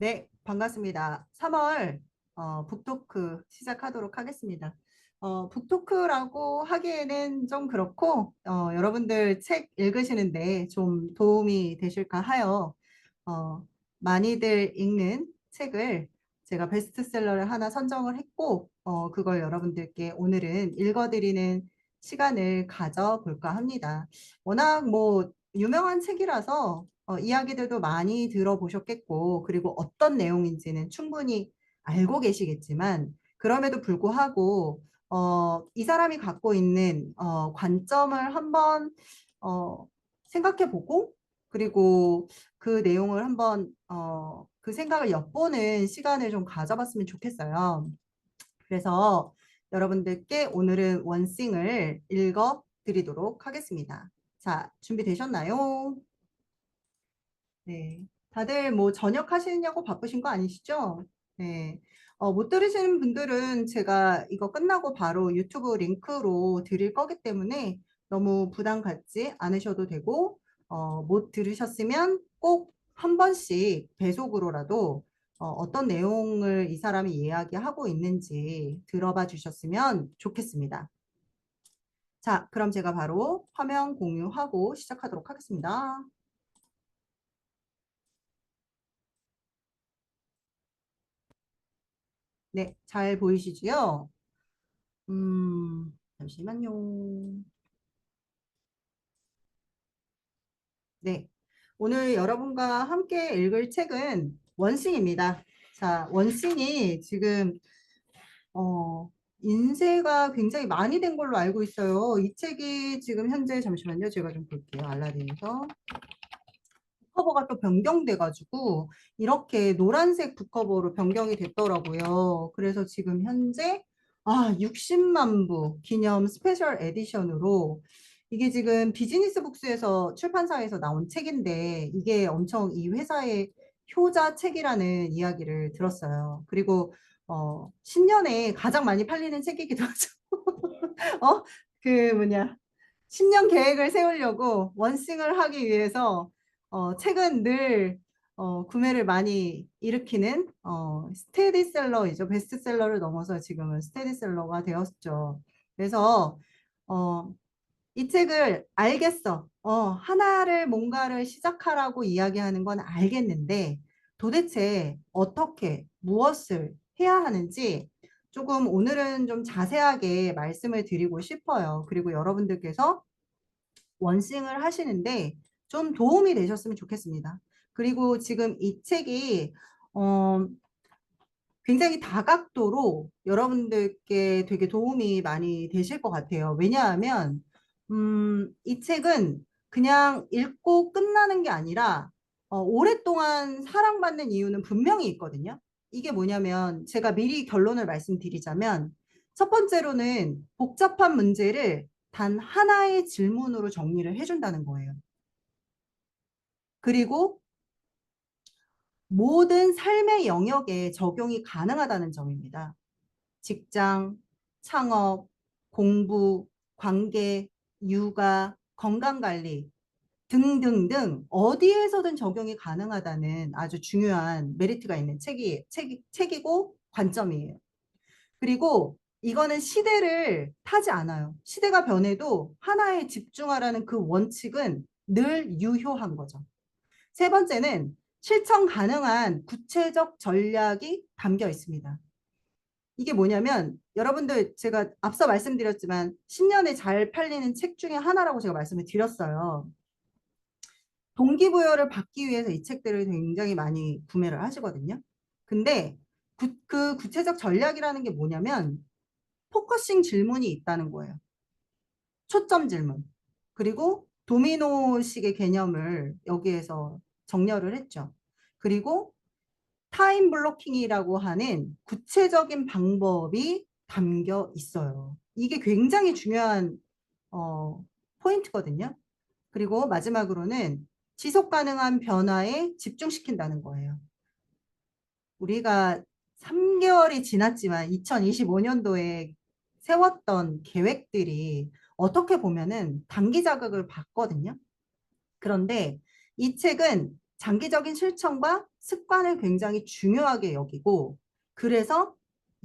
네, 반갑습니다. 3월 북토크 시작하도록 하겠습니다. 북토크라고 하기에는 좀 그렇고 여러분들 책 읽으시는데 좀 도움이 되실까 하여 어, 많이들 읽는 책을 제가 베스트셀러를 하나 선정을 했고 그걸 여러분들께 오늘은 읽어드리는 시간을 가져볼까 합니다. 워낙 뭐 유명한 책이라서 이야기들도 많이 들어보셨겠고, 그리고 어떤 내용인지는 충분히 알고 계시겠지만, 그럼에도 불구하고, 이 사람이 갖고 있는 관점을 한번 생각해 보고, 그리고 그 내용을 한번 그 생각을 엿보는 시간을 좀 가져봤으면 좋겠어요. 그래서 여러분들께 오늘은 원싱을 읽어 드리도록 하겠습니다. 자, 준비되셨나요? 네. 다들 뭐 저녁 하시느냐고 바쁘신 거 아니시죠? 네. 못 들으시는 분들은 제가 이거 끝나고 바로 유튜브 링크로 드릴 거기 때문에 너무 부담 갖지 않으셔도 되고, 못 들으셨으면 꼭 한 번씩 배속으로라도 어떤 내용을 이 사람이 이야기하고 있는지 들어봐 주셨으면 좋겠습니다. 자, 그럼 제가 바로 화면 공유하고 시작하도록 하겠습니다. 네, 잘 보이시지요? 잠시만요. 네, 오늘 여러분과 함께 읽을 책은 원싱입니다. 자, 원싱이 지금 인쇄가 굉장히 많이 된 걸로 알고 있어요. 이 책이 지금 현재 잠시만요. 제가 좀 볼게요. 알라딘에서. 북커버가 또 변경돼가지고 이렇게 노란색 북커버로 변경이 됐더라고요. 그래서 지금 현재 60만 부 기념 스페셜 에디션으로 이게 지금 비즈니스 북스에서 출판사에서 나온 책인데 이게 엄청 이 회사의 효자 책이라는 이야기를 들었어요. 그리고 신년에 가장 많이 팔리는 책이기도 하죠. 어? 그 뭐냐 신년 계획을 세우려고 원싱을 하기 위해서 책은 늘 구매를 많이 일으키는 스테디셀러이죠. 베스트셀러를 넘어서 지금은 스테디셀러가 되었죠. 그래서 어, 이 책을 알겠어. 하나를 뭔가를 시작하라고 이야기하는 건 알겠는데 도대체 어떻게 무엇을 해야 하는지 조금 오늘은 좀 자세하게 말씀을 드리고 싶어요. 그리고 여러분들께서 원싱을 하시는데 좀 도움이 되셨으면 좋겠습니다. 그리고 지금 이 책이 어, 굉장히 다각도로 여러분들께 되게 도움이 많이 되실 것 같아요. 왜냐하면 이 책은 그냥 읽고 끝나는 게 아니라 오랫동안 사랑받는 이유는 분명히 있거든요. 이게 뭐냐면 제가 미리 결론을 말씀드리자면 첫 번째로는 복잡한 문제를 단 하나의 질문으로 정리를 해준다는 거예요. 그리고 모든 삶의 영역에 적용이 가능하다는 점입니다. 직장, 창업, 공부, 관계, 육아, 건강관리 등등등 어디에서든 적용이 가능하다는 아주 중요한 메리트가 있는 책이고 관점이에요. 그리고 이거는 시대를 타지 않아요. 시대가 변해도 하나에 집중하라는 그 원칙은 늘 유효한 거죠. 세 번째는 실천 가능한 구체적 전략이 담겨 있습니다. 이게 뭐냐면 여러분들 제가 앞서 말씀드렸지만 신년에 잘 팔리는 책 중에 하나라고 제가 말씀을 드렸어요. 동기부여를 받기 위해서 이 책들을 굉장히 많이 구매를 하시거든요. 근데 그 구체적 전략이라는 게 뭐냐면 포커싱 질문이 있다는 거예요. 초점 질문. 그리고 도미노식의 개념을 여기에서 정렬을 했죠. 그리고 타임 블로킹이라고 하는 구체적인 방법이 담겨 있어요. 이게 굉장히 중요한 포인트거든요. 그리고 마지막으로는 지속 가능한 변화에 집중시킨다는 거예요. 우리가 3개월이 지났지만 2025년도에 세웠던 계획들이 어떻게 보면은 단기 자극을 받거든요. 그런데 이 책은 장기적인 실천과 습관을 굉장히 중요하게 여기고 그래서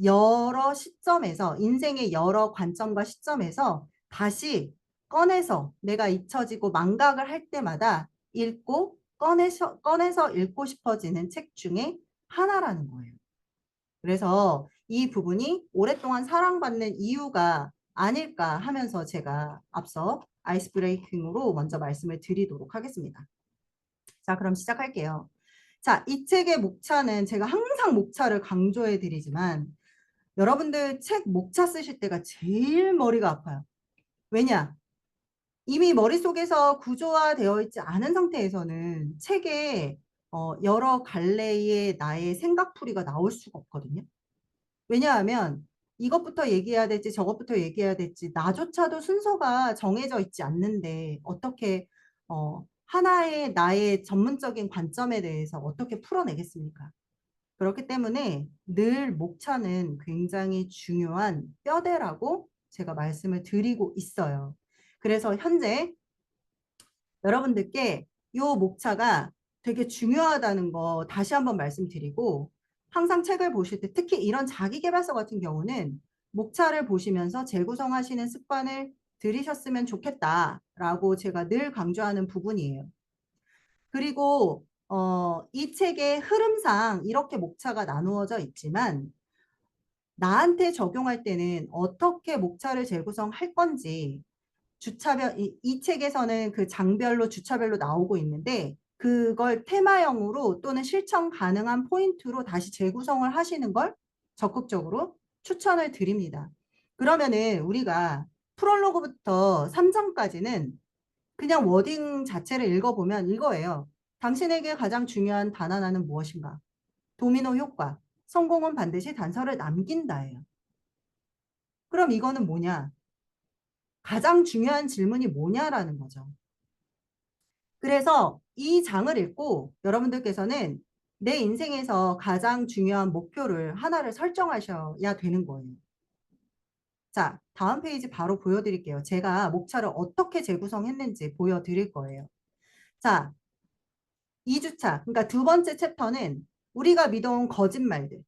여러 시점에서 인생의 여러 관점과 시점에서 다시 꺼내서 내가 잊혀지고 망각을 할 때마다 읽고 꺼내서 읽고 싶어지는 책 중에 하나라는 거예요. 그래서 이 부분이 오랫동안 사랑받는 이유가 아닐까 하면서 제가 앞서 아이스 브레이킹으로 먼저 말씀을 드리도록 하겠습니다. 자, 그럼 시작할게요. 자, 이 책의 목차는 제가 항상 목차를 강조해 드리지만 여러분들 책 목차 쓰실 때가 제일 머리가 아파요. 왜냐? 이미 머릿속에서 구조화되어 있지 않은 상태에서는 책에 여러 갈래의 나의 생각풀이가 나올 수가 없거든요. 왜냐하면 이것부터 얘기해야 될지 저것부터 얘기해야 될지 나조차도 순서가 정해져 있지 않는데 어떻게 하나의 나의 전문적인 관점에 대해서 어떻게 풀어내겠습니까? 그렇기 때문에 늘 목차는 굉장히 중요한 뼈대라고 제가 말씀을 드리고 있어요. 그래서 현재 여러분들께 이 목차가 되게 중요하다는 거 다시 한번 말씀드리고 항상 책을 보실 때 특히 이런 자기계발서 같은 경우는 목차를 보시면서 재구성하시는 습관을 들이셨으면 좋겠다라고 제가 늘 강조하는 부분이에요. 그리고 이 책의 흐름상 이렇게 목차가 나누어져 있지만 나한테 적용할 때는 어떻게 목차를 재구성할 건지 주차별 이 책에서는 그 장별로 주차별로 나오고 있는데 그걸 테마형으로 또는 실천 가능한 포인트로 다시 재구성을 하시는 걸 적극적으로 추천을 드립니다. 그러면은 우리가 프롤로그부터 3장까지는 그냥 워딩 자체를 읽어보면 이거예요. 당신에게 가장 중요한 단 하나는 무엇인가? 도미노 효과. 성공은 반드시 단서를 남긴다예요. 그럼 이거는 뭐냐? 가장 중요한 질문이 뭐냐라는 거죠. 그래서 이 장을 읽고 여러분들께서는 내 인생에서 가장 중요한 목표를 하나를 설정하셔야 되는 거예요. 자, 다음 페이지 바로 보여드릴게요. 제가 목차를 어떻게 재구성했는지 보여드릴 거예요. 자, 2주차, 그러니까 두 번째 챕터는 우리가 믿어온 거짓말들.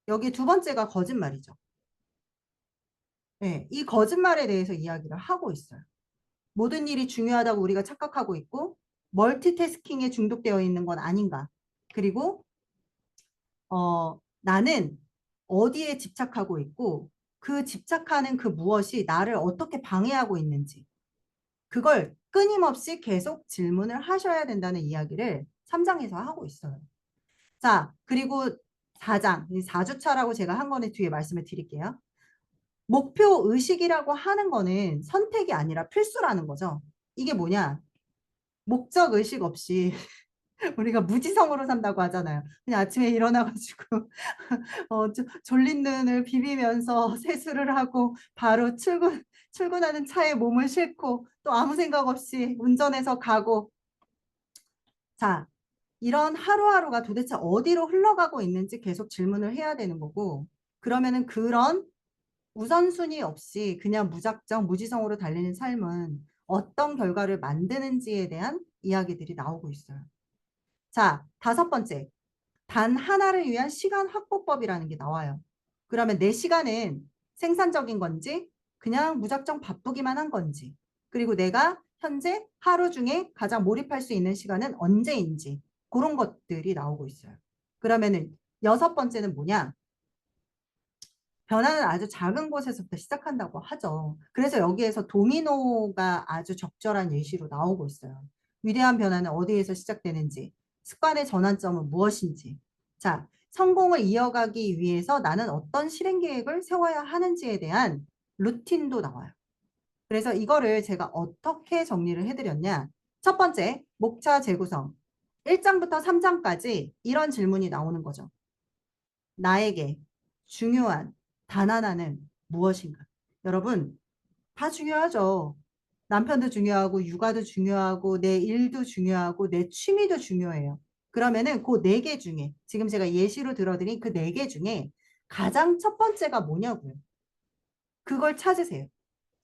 여기 두 번째가 거짓말이죠. 네, 이 거짓말에 대해서 이야기를 하고 있어요. 모든 일이 중요하다고 우리가 착각하고 있고 멀티태스킹에 중독되어 있는 건 아닌가. 그리고 나는 어디에 집착하고 있고 그 집착하는 그 무엇이 나를 어떻게 방해하고 있는지 그걸 끊임없이 계속 질문을 하셔야 된다는 이야기를 3장에서 하고 있어요. 자, 그리고 4장, 4주차라고 제가 한 거는 뒤에 말씀을 드릴게요. 목표 의식이라고 하는 거는 선택이 아니라 필수라는 거죠. 이게 뭐냐? 목적 의식 없이 우리가 무지성으로 산다고 하잖아요. 그냥 아침에 일어나가지고 졸린 눈을 비비면서 세수를 하고 바로 출근하는 차에 몸을 싣고 또 아무 생각 없이 운전해서 가고 자, 이런 하루하루가 도대체 어디로 흘러가고 있는지 계속 질문을 해야 되는 거고 그러면은 그런 우선순위 없이 그냥 무작정 무지성으로 달리는 삶은 어떤 결과를 만드는지에 대한 이야기들이 나오고 있어요. 자, 다섯 번째. 단 하나를 위한 시간 확보법이라는 게 나와요. 그러면 내 시간은 생산적인 건지 그냥 무작정 바쁘기만 한 건지 그리고 내가 현재 하루 중에 가장 몰입할 수 있는 시간은 언제인지 그런 것들이 나오고 있어요. 그러면은 여섯 번째는 뭐냐? 변화는 아주 작은 곳에서부터 시작한다고 하죠. 그래서 여기에서 도미노가 아주 적절한 예시로 나오고 있어요. 위대한 변화는 어디에서 시작되는지, 습관의 전환점은 무엇인지, 자, 성공을 이어가기 위해서 나는 어떤 실행 계획을 세워야 하는지에 대한 루틴도 나와요. 그래서 이거를 제가 어떻게 정리를 해드렸냐? 첫 번째, 목차 재구성. 1장부터 3장까지 이런 질문이 나오는 거죠. 나에게 중요한 단 하나는 무엇인가? 여러분, 다 중요하죠. 남편도 중요하고, 육아도 중요하고, 내 일도 중요하고, 내 취미도 중요해요. 그러면은 그 네 개 중에, 지금 제가 예시로 들어드린 그 네 개 중에 가장 첫 번째가 뭐냐고요. 그걸 찾으세요.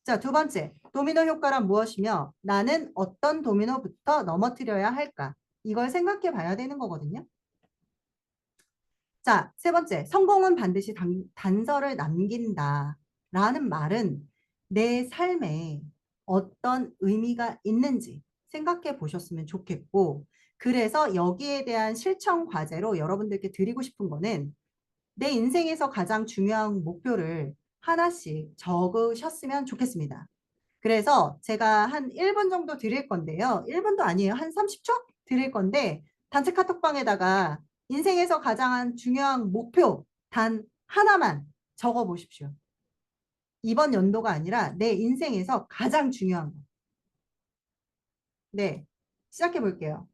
자, 두 번째, 도미노 효과란 무엇이며 나는 어떤 도미노부터 넘어뜨려야 할까? 이걸 생각해 봐야 되는 거거든요. 자, 세 번째, 성공은 반드시 단서를 남긴다 라는 말은 내 삶에 어떤 의미가 있는지 생각해 보셨으면 좋겠고, 그래서 여기에 대한 실천 과제로 여러분들께 드리고 싶은 거는 내 인생에서 가장 중요한 목표를 하나씩 적으셨으면 좋겠습니다. 그래서 제가 한 1분 정도 드릴 건데요. 1분도 아니에요. 한 30초 드릴 건데 단체 카톡방에다가 인생에서 가장 중요한 목표 단 하나만 적어 보십시오. 이번 연도가 아니라 내 인생에서 가장 중요한 거. 네, 시작해 볼게요.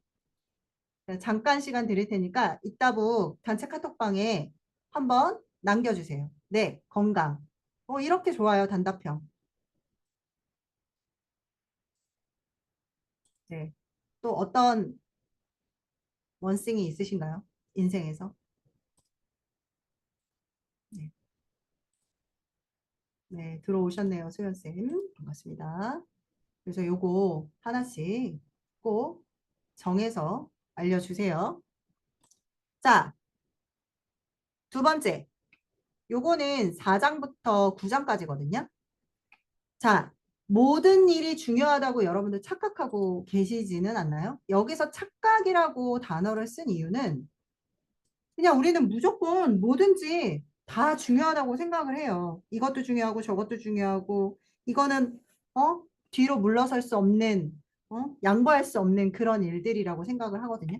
잠깐 시간 드릴 테니까 이따부 단체 카톡방에 한번 남겨주세요. 네, 건강. 이렇게 좋아요, 단답형. 네. 또 어떤 원싱이 있으신가요? 인생에서? 네. 네, 들어오셨네요, 소연쌤. 반갑습니다. 그래서 요거 하나씩 꼭 정해서 알려주세요. 자, 두 번째. 요거는 4장부터 9장까지거든요. 자, 모든 일이 중요하다고 여러분들 착각하고 계시지는 않나요? 여기서 착각이라고 단어를 쓴 이유는 그냥 우리는 무조건 뭐든지 다 중요하다고 생각을 해요. 이것도 중요하고 저것도 중요하고 이거는 뒤로 물러설 수 없는 양보할 수 없는 그런 일들이라고 생각을 하거든요.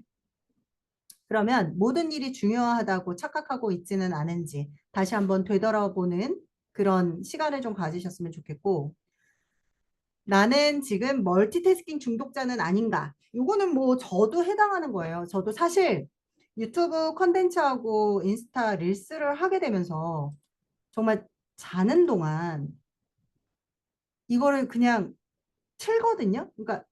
그러면 모든 일이 중요하다고 착각하고 있지는 않은지 다시 한번 되돌아보는 그런 시간을 좀 가지셨으면 좋겠고, 나는 지금 멀티태스킹 중독자는 아닌가? 요거는 뭐 저도 해당하는 거예요. 저도 사실 유튜브 컨텐츠하고 인스타 릴스를 하게 되면서 정말 자는 동안 이거를 그냥 틀거든요. 그러니까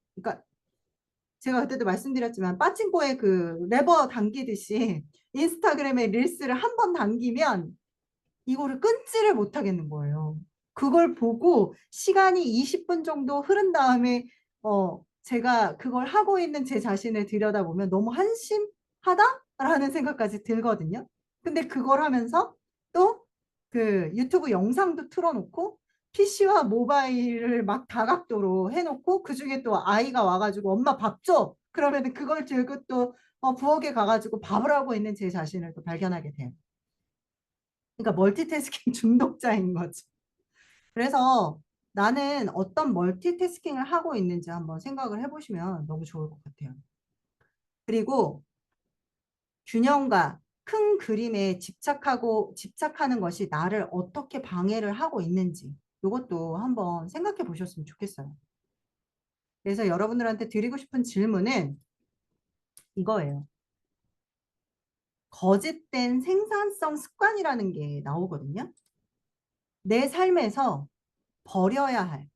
제가 그때도 말씀드렸지만 빠찡코에 그 레버 당기듯이 인스타그램에 릴스를 한 번 당기면 이거를 끊지를 못하겠는 거예요. 그걸 보고 시간이 20분 정도 흐른 다음에 제가 그걸 하고 있는 제 자신을 들여다보면 너무 한심하다라는 생각까지 들거든요. 근데 그걸 하면서 또 그 유튜브 영상도 틀어놓고 PC와 모바일을 막 다각도로 해놓고 그중에 또 아이가 와가지고 엄마 밥 줘! 그러면 그걸 들고 또 부엌에 가가지고 밥을 하고 있는 제 자신을 또 발견하게 돼요. 그러니까 멀티태스킹 중독자인 거죠. 그래서 나는 어떤 멀티태스킹을 하고 있는지 한번 생각을 해보시면 너무 좋을 것 같아요. 그리고 균형과 큰 그림에 집착하는 것이 나를 어떻게 방해를 하고 있는지 이것도 한번 생각해 보셨으면 좋겠어요. 그래서 여러분들한테 드리고 싶은 질문은 이거예요. 거짓된 생산성 습관이라는 게 나오거든요. 내 삶에서 버려야 할,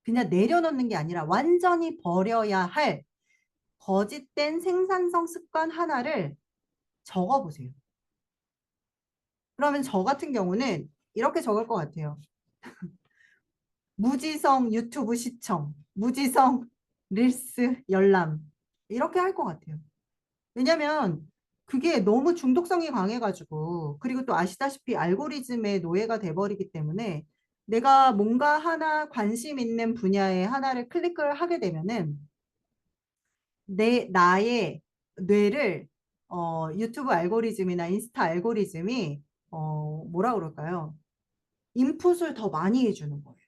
그냥 내려놓는 게 아니라 완전히 버려야 할 거짓된 생산성 습관 하나를 적어보세요. 그러면 저 같은 경우는 이렇게 적을 것 같아요. 무지성 유튜브 시청, 무지성 릴스 열람 이렇게 할 것 같아요. 왜냐면 그게 너무 중독성이 강해가지고, 그리고 또 아시다시피 알고리즘의 노예가 돼버리기 때문에 내가 뭔가 하나 관심 있는 분야에 하나를 클릭을 하게 되면은 나의 뇌를 유튜브 알고리즘이나 인스타 알고리즘이 뭐라 그럴까요? 인풋을 더 많이 해주는 거예요.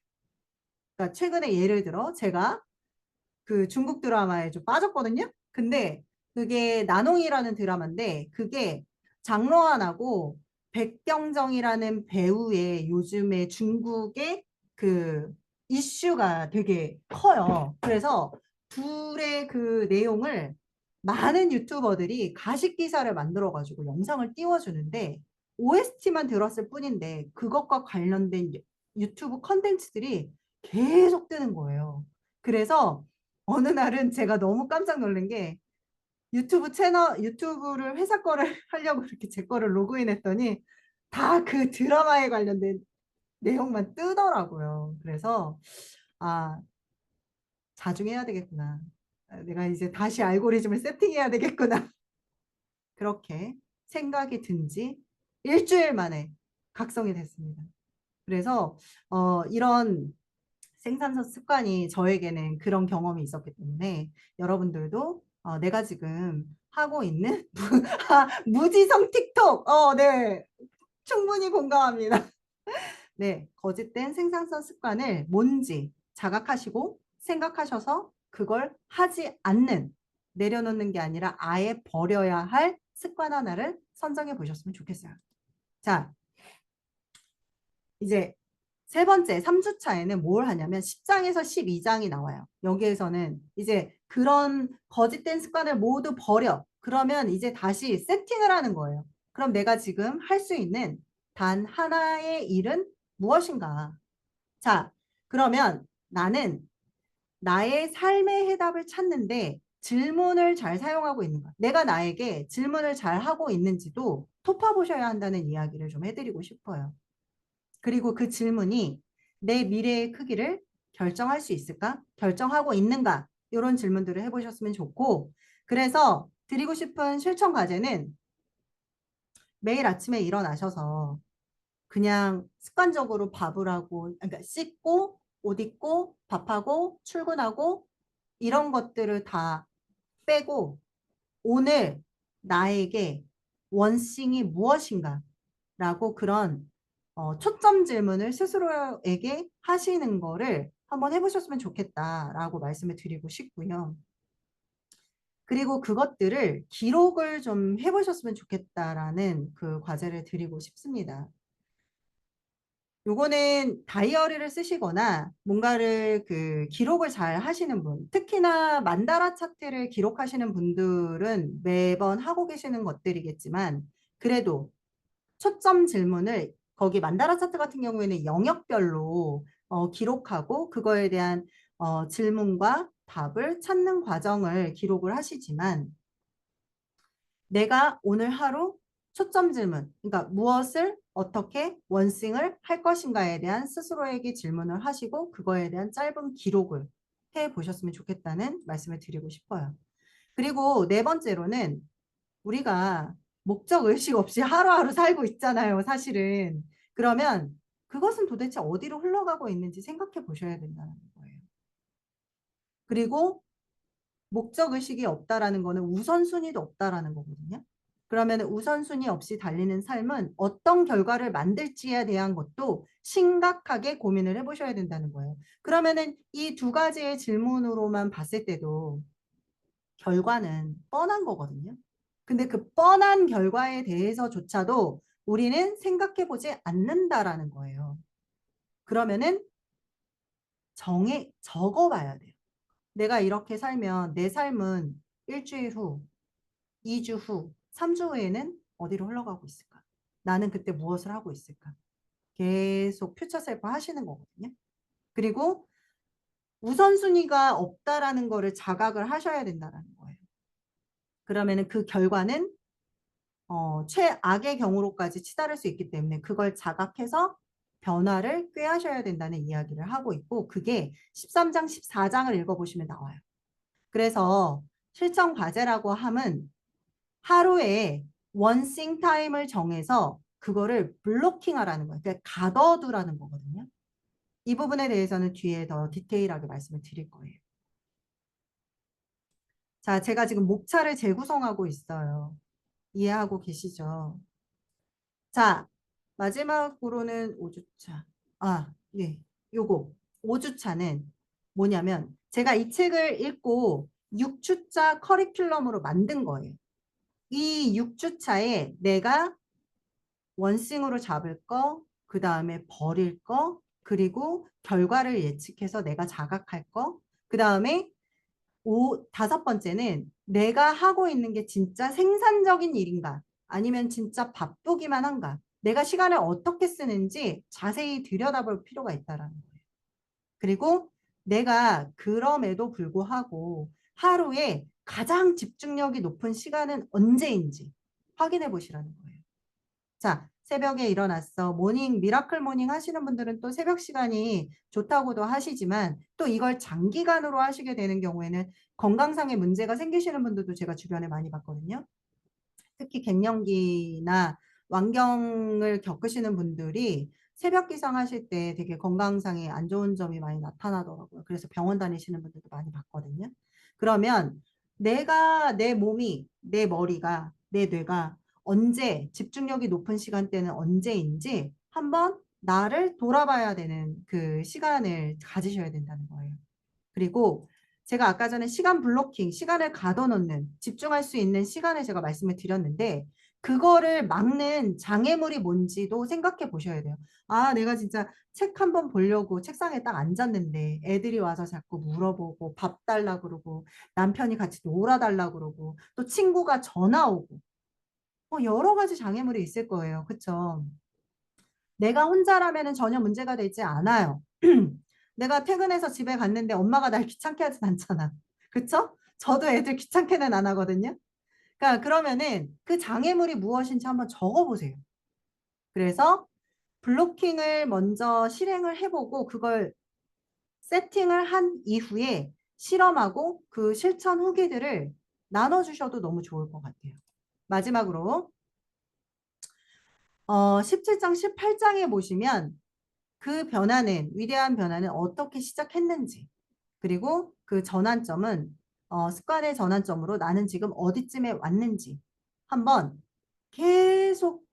그러니까 최근에 예를 들어 제가 그 중국 드라마에 좀 빠졌거든요. 근데 그게 나농이라는 드라마인데 그게 장로환하고 백경정이라는 배우의 요즘에 중국의 그 이슈가 되게 커요. 그래서 둘의 그 내용을 많은 유튜버들이 가십 기사를 만들어 가지고 영상을 띄워주는데 OST만 들었을 뿐인데 그것과 관련된 유튜브 컨텐츠들이 계속 뜨는 거예요. 그래서 어느 날은 제가 너무 깜짝 놀란 게 유튜브를 회사 거를 하려고 이렇게 제 거를 로그인 했더니 다 그 드라마에 관련된 내용만 뜨더라고요. 그래서 아, 자중해야 되겠구나. 내가 이제 다시 알고리즘을 세팅해야 되겠구나. 그렇게 생각이 든 지 일주일 만에 각성이 됐습니다. 그래서 이런 생산성 습관이 저에게는 그런 경험이 있었기 때문에 여러분들도 내가 지금 하고 있는 무지성 틱톡, 네, 충분히 공감합니다. 네, 거짓된 생산성 습관을 뭔지 자각하시고 생각하셔서 그걸 하지 않는, 내려놓는 게 아니라 아예 버려야 할 습관 하나를 선정해 보셨으면 좋겠어요. 자, 이제 세 번째 3주차에는 뭘 하냐면 10장에서 12장이 나와요. 여기에서는 이제 그런 거짓된 습관을 모두 버려. 그러면 이제 다시 세팅을 하는 거예요. 그럼 내가 지금 할 수 있는 단 하나의 일은 무엇인가? 자, 그러면 나는 나의 삶의 해답을 찾는데 질문을 잘 사용하고 있는가? 내가 나에게 질문을 잘 하고 있는지도 톱파보셔야 한다는 이야기를 좀 해드리고 싶어요. 그리고 그 질문이 내 미래의 크기를 결정할 수 있을까? 결정하고 있는가? 이런 질문들을 해보셨으면 좋고, 그래서 드리고 싶은 실천 과제는 매일 아침에 일어나셔서 그냥 습관적으로 밥을 하고, 그러니까 씻고, 옷 입고, 밥하고, 출근하고, 이런 것들을 다 빼고, 오늘 나에게 원싱이 무엇인가? 라고 그런 초점 질문을 스스로에게 하시는 거를 한번 해보셨으면 좋겠다라고 말씀을 드리고 싶고요. 그리고 그것들을 기록을 좀 해보셨으면 좋겠다라는 그 과제를 드리고 싶습니다. 요거는 다이어리를 쓰시거나 뭔가를 그 기록을 잘 하시는 분, 특히나 만다라 차트를 기록하시는 분들은 매번 하고 계시는 것들이겠지만 그래도 초점 질문을 거기 만다라 차트 같은 경우에는 영역별로 기록하고 그거에 대한 질문과 답을 찾는 과정을 기록을 하시지만 내가 오늘 하루 초점 질문, 그러니까 무엇을 어떻게 원싱을 할 것인가에 대한 스스로에게 질문을 하시고 그거에 대한 짧은 기록을 해 보셨으면 좋겠다는 말씀을 드리고 싶어요. 그리고 네 번째로는 우리가 목적 의식 없이 하루하루 살고 있잖아요, 사실은. 그러면 그것은 도대체 어디로 흘러가고 있는지 생각해 보셔야 된다는 거예요. 그리고 목적 의식이 없다라는 거는 우선순위도 없다라는 거거든요. 그러면 우선순위 없이 달리는 삶은 어떤 결과를 만들지에 대한 것도 심각하게 고민을 해보셔야 된다는 거예요. 그러면은 이 두 가지의 질문으로만 봤을 때도 결과는 뻔한 거거든요. 근데 그 뻔한 결과에 대해서조차도 우리는 생각해 보지 않는다라는 거예요. 그러면은 적어 봐야 돼요. 내가 이렇게 살면 내 삶은 일주일 후, 2주 후, 3주 후에는 어디로 흘러가고 있을까? 나는 그때 무엇을 하고 있을까? 계속 퓨처 셀프 하시는 거거든요. 그리고 우선순위가 없다라는 거를 자각을 하셔야 된다는 거예요. 그러면은 그 결과는 최악의 경우로까지 치달을 수 있기 때문에 그걸 자각해서 변화를 꾀하셔야 된다는 이야기를 하고 있고 그게 13장, 14장을 읽어보시면 나와요. 그래서 실천 과제라고 함은 하루에 원싱 타임을 정해서 그거를 블로킹 하라는 거예요. 그러니까 가둬두라는 거거든요. 이 부분에 대해서는 뒤에 더 디테일하게 말씀을 드릴 거예요. 자, 제가 지금 목차를 재구성하고 있어요. 이해하고 계시죠? 자, 마지막으로는 5주차. 아, 네. 요거 5주차는 뭐냐면 제가 이 책을 읽고 6주차 커리큘럼으로 만든 거예요. 이 6주차에 내가 원싱으로 잡을 거, 그 다음에 버릴 거, 그리고 결과를 예측해서 내가 자각할 거, 그 다음에 다섯 번째는 내가 하고 있는 게 진짜 생산적인 일인가? 아니면 진짜 바쁘기만 한가? 내가 시간을 어떻게 쓰는지 자세히 들여다볼 필요가 있다라는 거예요. 그리고 내가 그럼에도 불구하고 하루에 가장 집중력이 높은 시간은 언제인지 확인해 보시라는 거예요. 자, 새벽에 일어났어. 모닝, 미라클 모닝 하시는 분들은 또 새벽 시간이 좋다고도 하시지만 또 이걸 장기간으로 하시게 되는 경우에는 건강상의 문제가 생기시는 분들도 제가 주변에 많이 봤거든요. 특히 갱년기나 완경을 겪으시는 분들이 새벽 기상하실 때 되게 건강상에 안 좋은 점이 많이 나타나더라고요. 그래서 병원 다니시는 분들도 많이 봤거든요. 그러면 내가 내 몸이, 내 머리가, 내 뇌가 언제 집중력이 높은 시간대는 언제인지 한번 나를 돌아봐야 되는 그 시간을 가지셔야 된다는 거예요. 그리고 제가 아까 전에 시간 블로킹, 시간을 가둬놓는, 집중할 수 있는 시간을 제가 말씀을 드렸는데 그거를 막는 장애물이 뭔지도 생각해 보셔야 돼요. 아, 내가 진짜 책 한 번 보려고 책상에 딱 앉았는데 애들이 와서 자꾸 물어보고 밥 달라 그러고 남편이 같이 놀아달라 그러고 또 친구가 전화 오고 여러 가지 장애물이 있을 거예요. 그쵸? 내가 혼자라면 전혀 문제가 되지 않아요. 내가 퇴근해서 집에 갔는데 엄마가 날 귀찮게 하진 않잖아. 그쵸? 저도 애들 귀찮게는 안 하거든요. 그러니까 그러면은 그 장애물이 무엇인지 한번 적어보세요. 그래서 블로킹을 먼저 실행을 해보고 그걸 세팅을 한 이후에 실험하고 그 실천 후기들을 나눠주셔도 너무 좋을 것 같아요. 마지막으로 17장, 18장에 보시면 그 변화는, 위대한 변화는 어떻게 시작했는지, 그리고 그 전환점은 습관의 전환점으로 나는 지금 어디쯤에 왔는지 한번 계속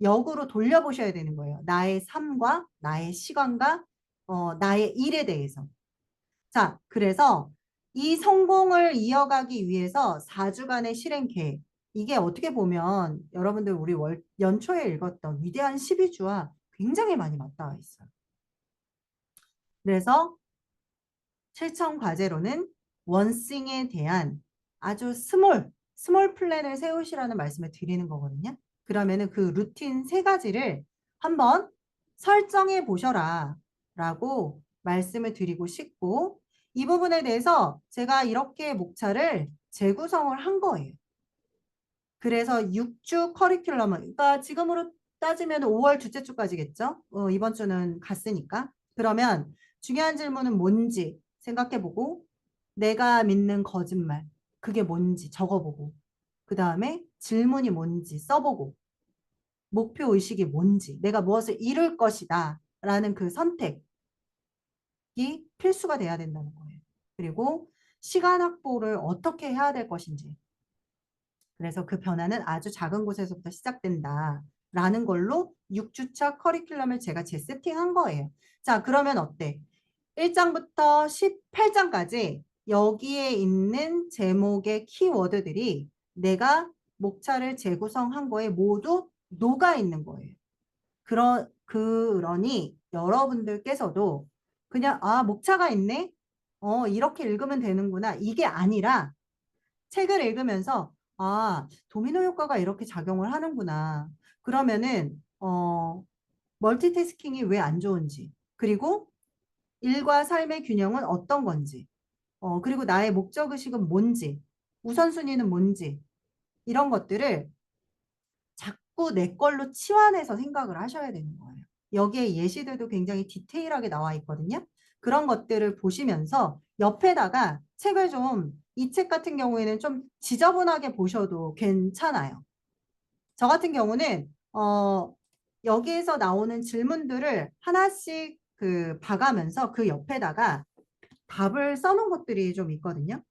역으로 돌려보셔야 되는 거예요. 나의 삶과 나의 시간과 나의 일에 대해서. 자, 그래서 이 성공을 이어가기 위해서 4주간의 실행 계획. 이게 어떻게 보면 여러분들 우리 연초에 읽었던 위대한 12주와 굉장히 많이 맞닿아 있어요. 그래서 실천 과제로는 원싱에 대한 아주 스몰 플랜을 세우시라는 말씀을 드리는 거거든요. 그러면은 그 루틴 3가지를 한번 설정해 보셔라 라고 말씀을 드리고 싶고 이 부분에 대해서 제가 이렇게 목차를 재구성을 한 거예요. 그래서 6주 커리큘럼은 그러니까 지금으로 따지면 5월 둘째 주까지겠죠. 이번 주는 갔으니까. 그러면 중요한 질문은 뭔지 생각해보고 내가 믿는 거짓말 그게 뭔지 적어보고 그 다음에 질문이 뭔지 써보고 목표의식이 뭔지 내가 무엇을 이룰 것이다 라는 그 선택이 필수가 돼야 된다는 거예요. 그리고 시간 확보를 어떻게 해야 될 것인지 그래서 그 변화는 아주 작은 곳에서부터 시작된다라는 걸로 6주차 커리큘럼을 제가 재세팅한 거예요. 자, 그러면 어때? 1장부터 18장까지 여기에 있는 제목의 키워드들이 내가 목차를 재구성한 거에 모두 녹아 있는 거예요. 그러니 여러분들께서도 그냥 목차가 있네? 이렇게 읽으면 되는구나. 이게 아니라 책을 읽으면서 도미노 효과가 이렇게 작용을 하는구나. 그러면은 멀티태스킹이 왜 안 좋은지 그리고 일과 삶의 균형은 어떤 건지 그리고 나의 목적의식은 뭔지 우선순위는 뭔지 이런 것들을 자꾸 내 걸로 치환해서 생각을 하셔야 되는 거예요. 여기에 예시들도 굉장히 디테일하게 나와 있거든요. 그런 것들을 보시면서 옆에다가 책을 좀 이 책 같은 경우에는 좀 지저분하게 보셔도 괜찮아요. 저 같은 경우는 여기에서 나오는 질문들을 하나씩 봐가면서 그 옆에다가 답을 써놓은 것들이 좀 있거든요.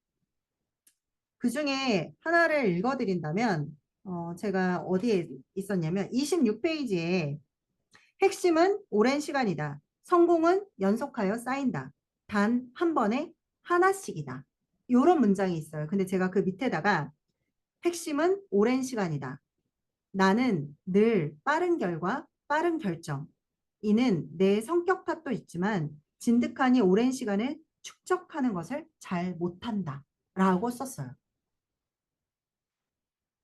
그 중에 하나를 읽어드린다면 제가 어디에 있었냐면 26페이지에 핵심은 오랜 시간이다. 성공은 연속하여 쌓인다. 단 한 번에 하나씩이다. 이런 문장이 있어요. 근데 제가 그 밑에다가 핵심은 오랜 시간이다. 나는 늘 빠른 결과, 빠른 결정. 이는 내 성격 탓도 있지만 진득하니 오랜 시간을 축적하는 것을 잘 못한다. 라고 썼어요.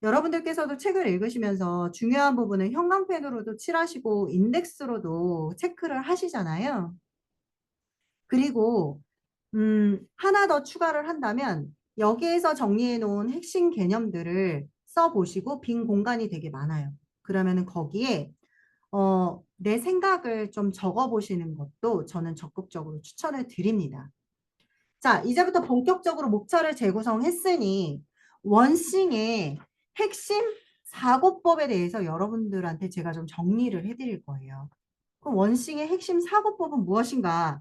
여러분들께서도 책을 읽으시면서 중요한 부분은 형광펜으로도 칠하시고 인덱스로도 체크를 하시잖아요. 그리고 하나 더 추가를 한다면 여기에서 정리해 놓은 핵심 개념들을 써보시고 빈 공간이 되게 많아요. 그러면은 거기에 내 생각을 좀 적어보시는 것도 저는 적극적으로 추천을 드립니다. 자, 이제부터 본격적으로 목차를 재구성했으니 원싱의 핵심 사고법에 대해서 여러분들한테 제가 좀 정리를 해드릴 거예요. 그럼 원싱의 핵심 사고법은 무엇인가?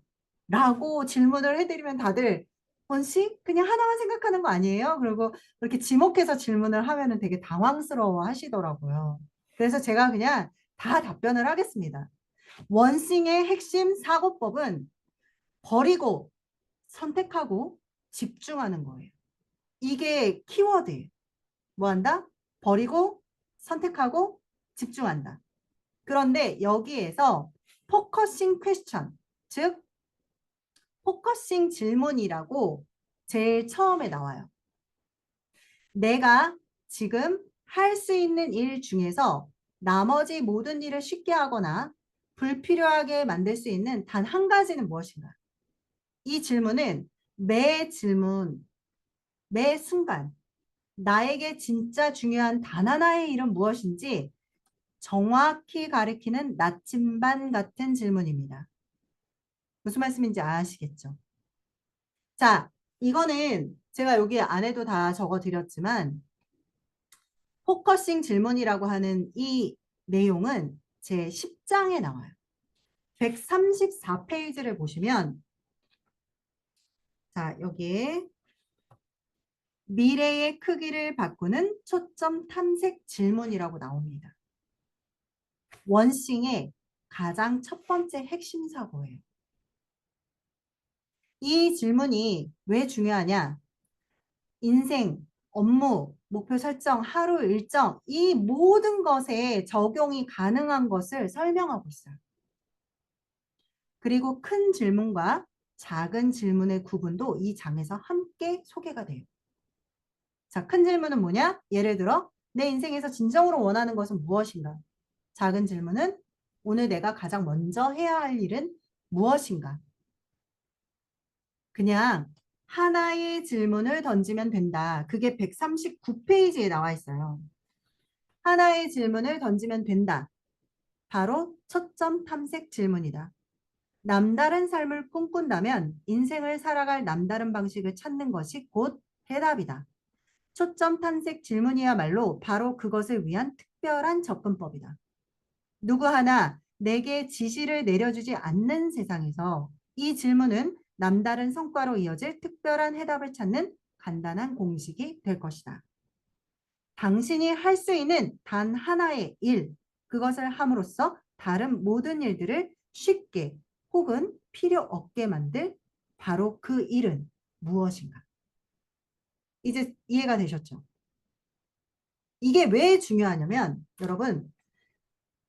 라고 질문을 해드리면 다들 원싱? 그냥 하나만 생각하는 거 아니에요? 그리고 그렇게 지목해서 질문을 하면은 되게 당황스러워 하시더라고요. 그래서 제가 그냥 다 답변을 하겠습니다. 원싱의 핵심 사고법은 버리고 선택하고 집중하는 거예요. 이게 키워드예요. 뭐 한다? 버리고 선택하고 집중한다. 그런데 여기에서 포커싱 퀘스천, 즉 포커싱 질문이라고 제일 처음에 나와요. 내가 지금 할 수 있는 일 중에서 나머지 모든 일을 쉽게 하거나 불필요하게 만들 수 있는 단 한 가지는 무엇인가? 이 질문은 매 질문, 매 순간 나에게 진짜 중요한 단 하나의 일은 무엇인지 정확히 가리키는 나침반 같은 질문입니다. 무슨 말씀인지 아시겠죠? 자, 이거는 제가 여기 안에도 다 적어 드렸지만 포커싱 질문이라고 하는 이 내용은 제 10장에 나와요. 134페이지를 보시면 자, 여기에 미래의 크기를 바꾸는 초점 탐색 질문이라고 나옵니다. 원싱의 가장 첫 번째 핵심 사고예요. 이 질문이 왜 중요하냐? 인생, 업무, 목표 설정, 하루 일정 이 모든 것에 적용이 가능한 것을 설명하고 있어요. 그리고 큰 질문과 작은 질문의 구분도 이 장에서 함께 소개가 돼요. 자, 큰 질문은 뭐냐? 예를 들어 내 인생에서 진정으로 원하는 것은 무엇인가? 작은 질문은 오늘 내가 가장 먼저 해야 할 일은 무엇인가? 그냥 하나의 질문을 던지면 된다. 그게 139페이지에 나와 있어요. 하나의 질문을 던지면 된다. 바로 초점 탐색 질문이다. 남다른 삶을 꿈꾼다면 인생을 살아갈 남다른 방식을 찾는 것이 곧 해답이다. 초점 탐색 질문이야말로 바로 그것을 위한 특별한 접근법이다. 누구 하나 내게 지시를 내려주지 않는 세상에서 이 질문은 남다른 성과로 이어질 특별한 해답을 찾는 간단한 공식이 될 것이다. 당신이 할 수 있는 단 하나의 일, 그것을 함으로써 다른 모든 일들을 쉽게 혹은 필요 없게 만들 바로 그 일은 무엇인가? 이제 이해가 되셨죠? 이게 왜 중요하냐면 여러분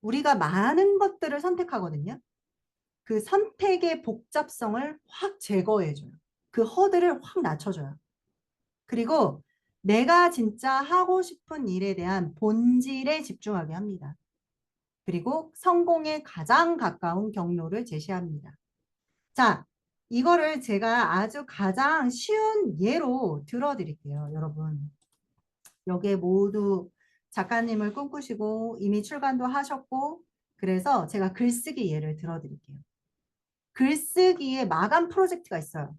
우리가 많은 것들을 선택하거든요. 그 선택의 복잡성을 확 제거해줘요. 그 허들을 확 낮춰줘요. 그리고 내가 진짜 하고 싶은 일에 대한 본질에 집중하게 합니다. 그리고 성공에 가장 가까운 경로를 제시합니다. 자, 이거를 제가 아주 가장 쉬운 예로 들어드릴게요, 여러분. 여기에 모두 작가님을 꿈꾸시고 이미 출간도 하셨고 그래서 제가 글쓰기 예를 들어드릴게요. 글쓰기에 마감 프로젝트가 있어요.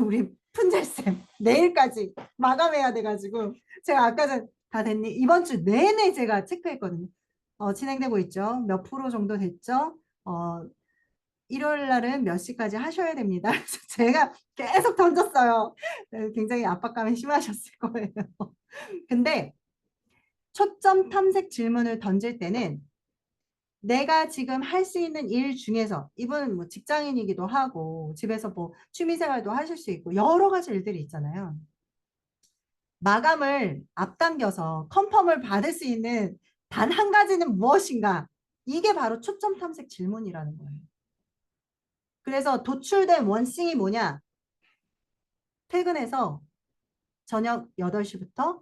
우리 푼잘쌤 내일까지 마감해야 돼가지고 제가 아까 전 다 됐니? 이번 주 내내 제가 체크했거든요. 진행되고 있죠. 몇 프로 정도 됐죠? 일요일 날은 몇 시까지 하셔야 됩니다. 그래서 제가 계속 던졌어요. 굉장히 압박감이 심하셨을 거예요. 근데 초점 탐색 질문을 던질 때는 내가 지금 할 수 있는 일 중에서 이분은 뭐 직장인이기도 하고 집에서 뭐 취미생활도 하실 수 있고 여러 가지 일들이 있잖아요. 마감을 앞당겨서 컨펌을 받을 수 있는 단 한 가지는 무엇인가? 이게 바로 초점 탐색 질문이라는 거예요. 그래서 도출된 원싱이 뭐냐? 퇴근해서 저녁 8시부터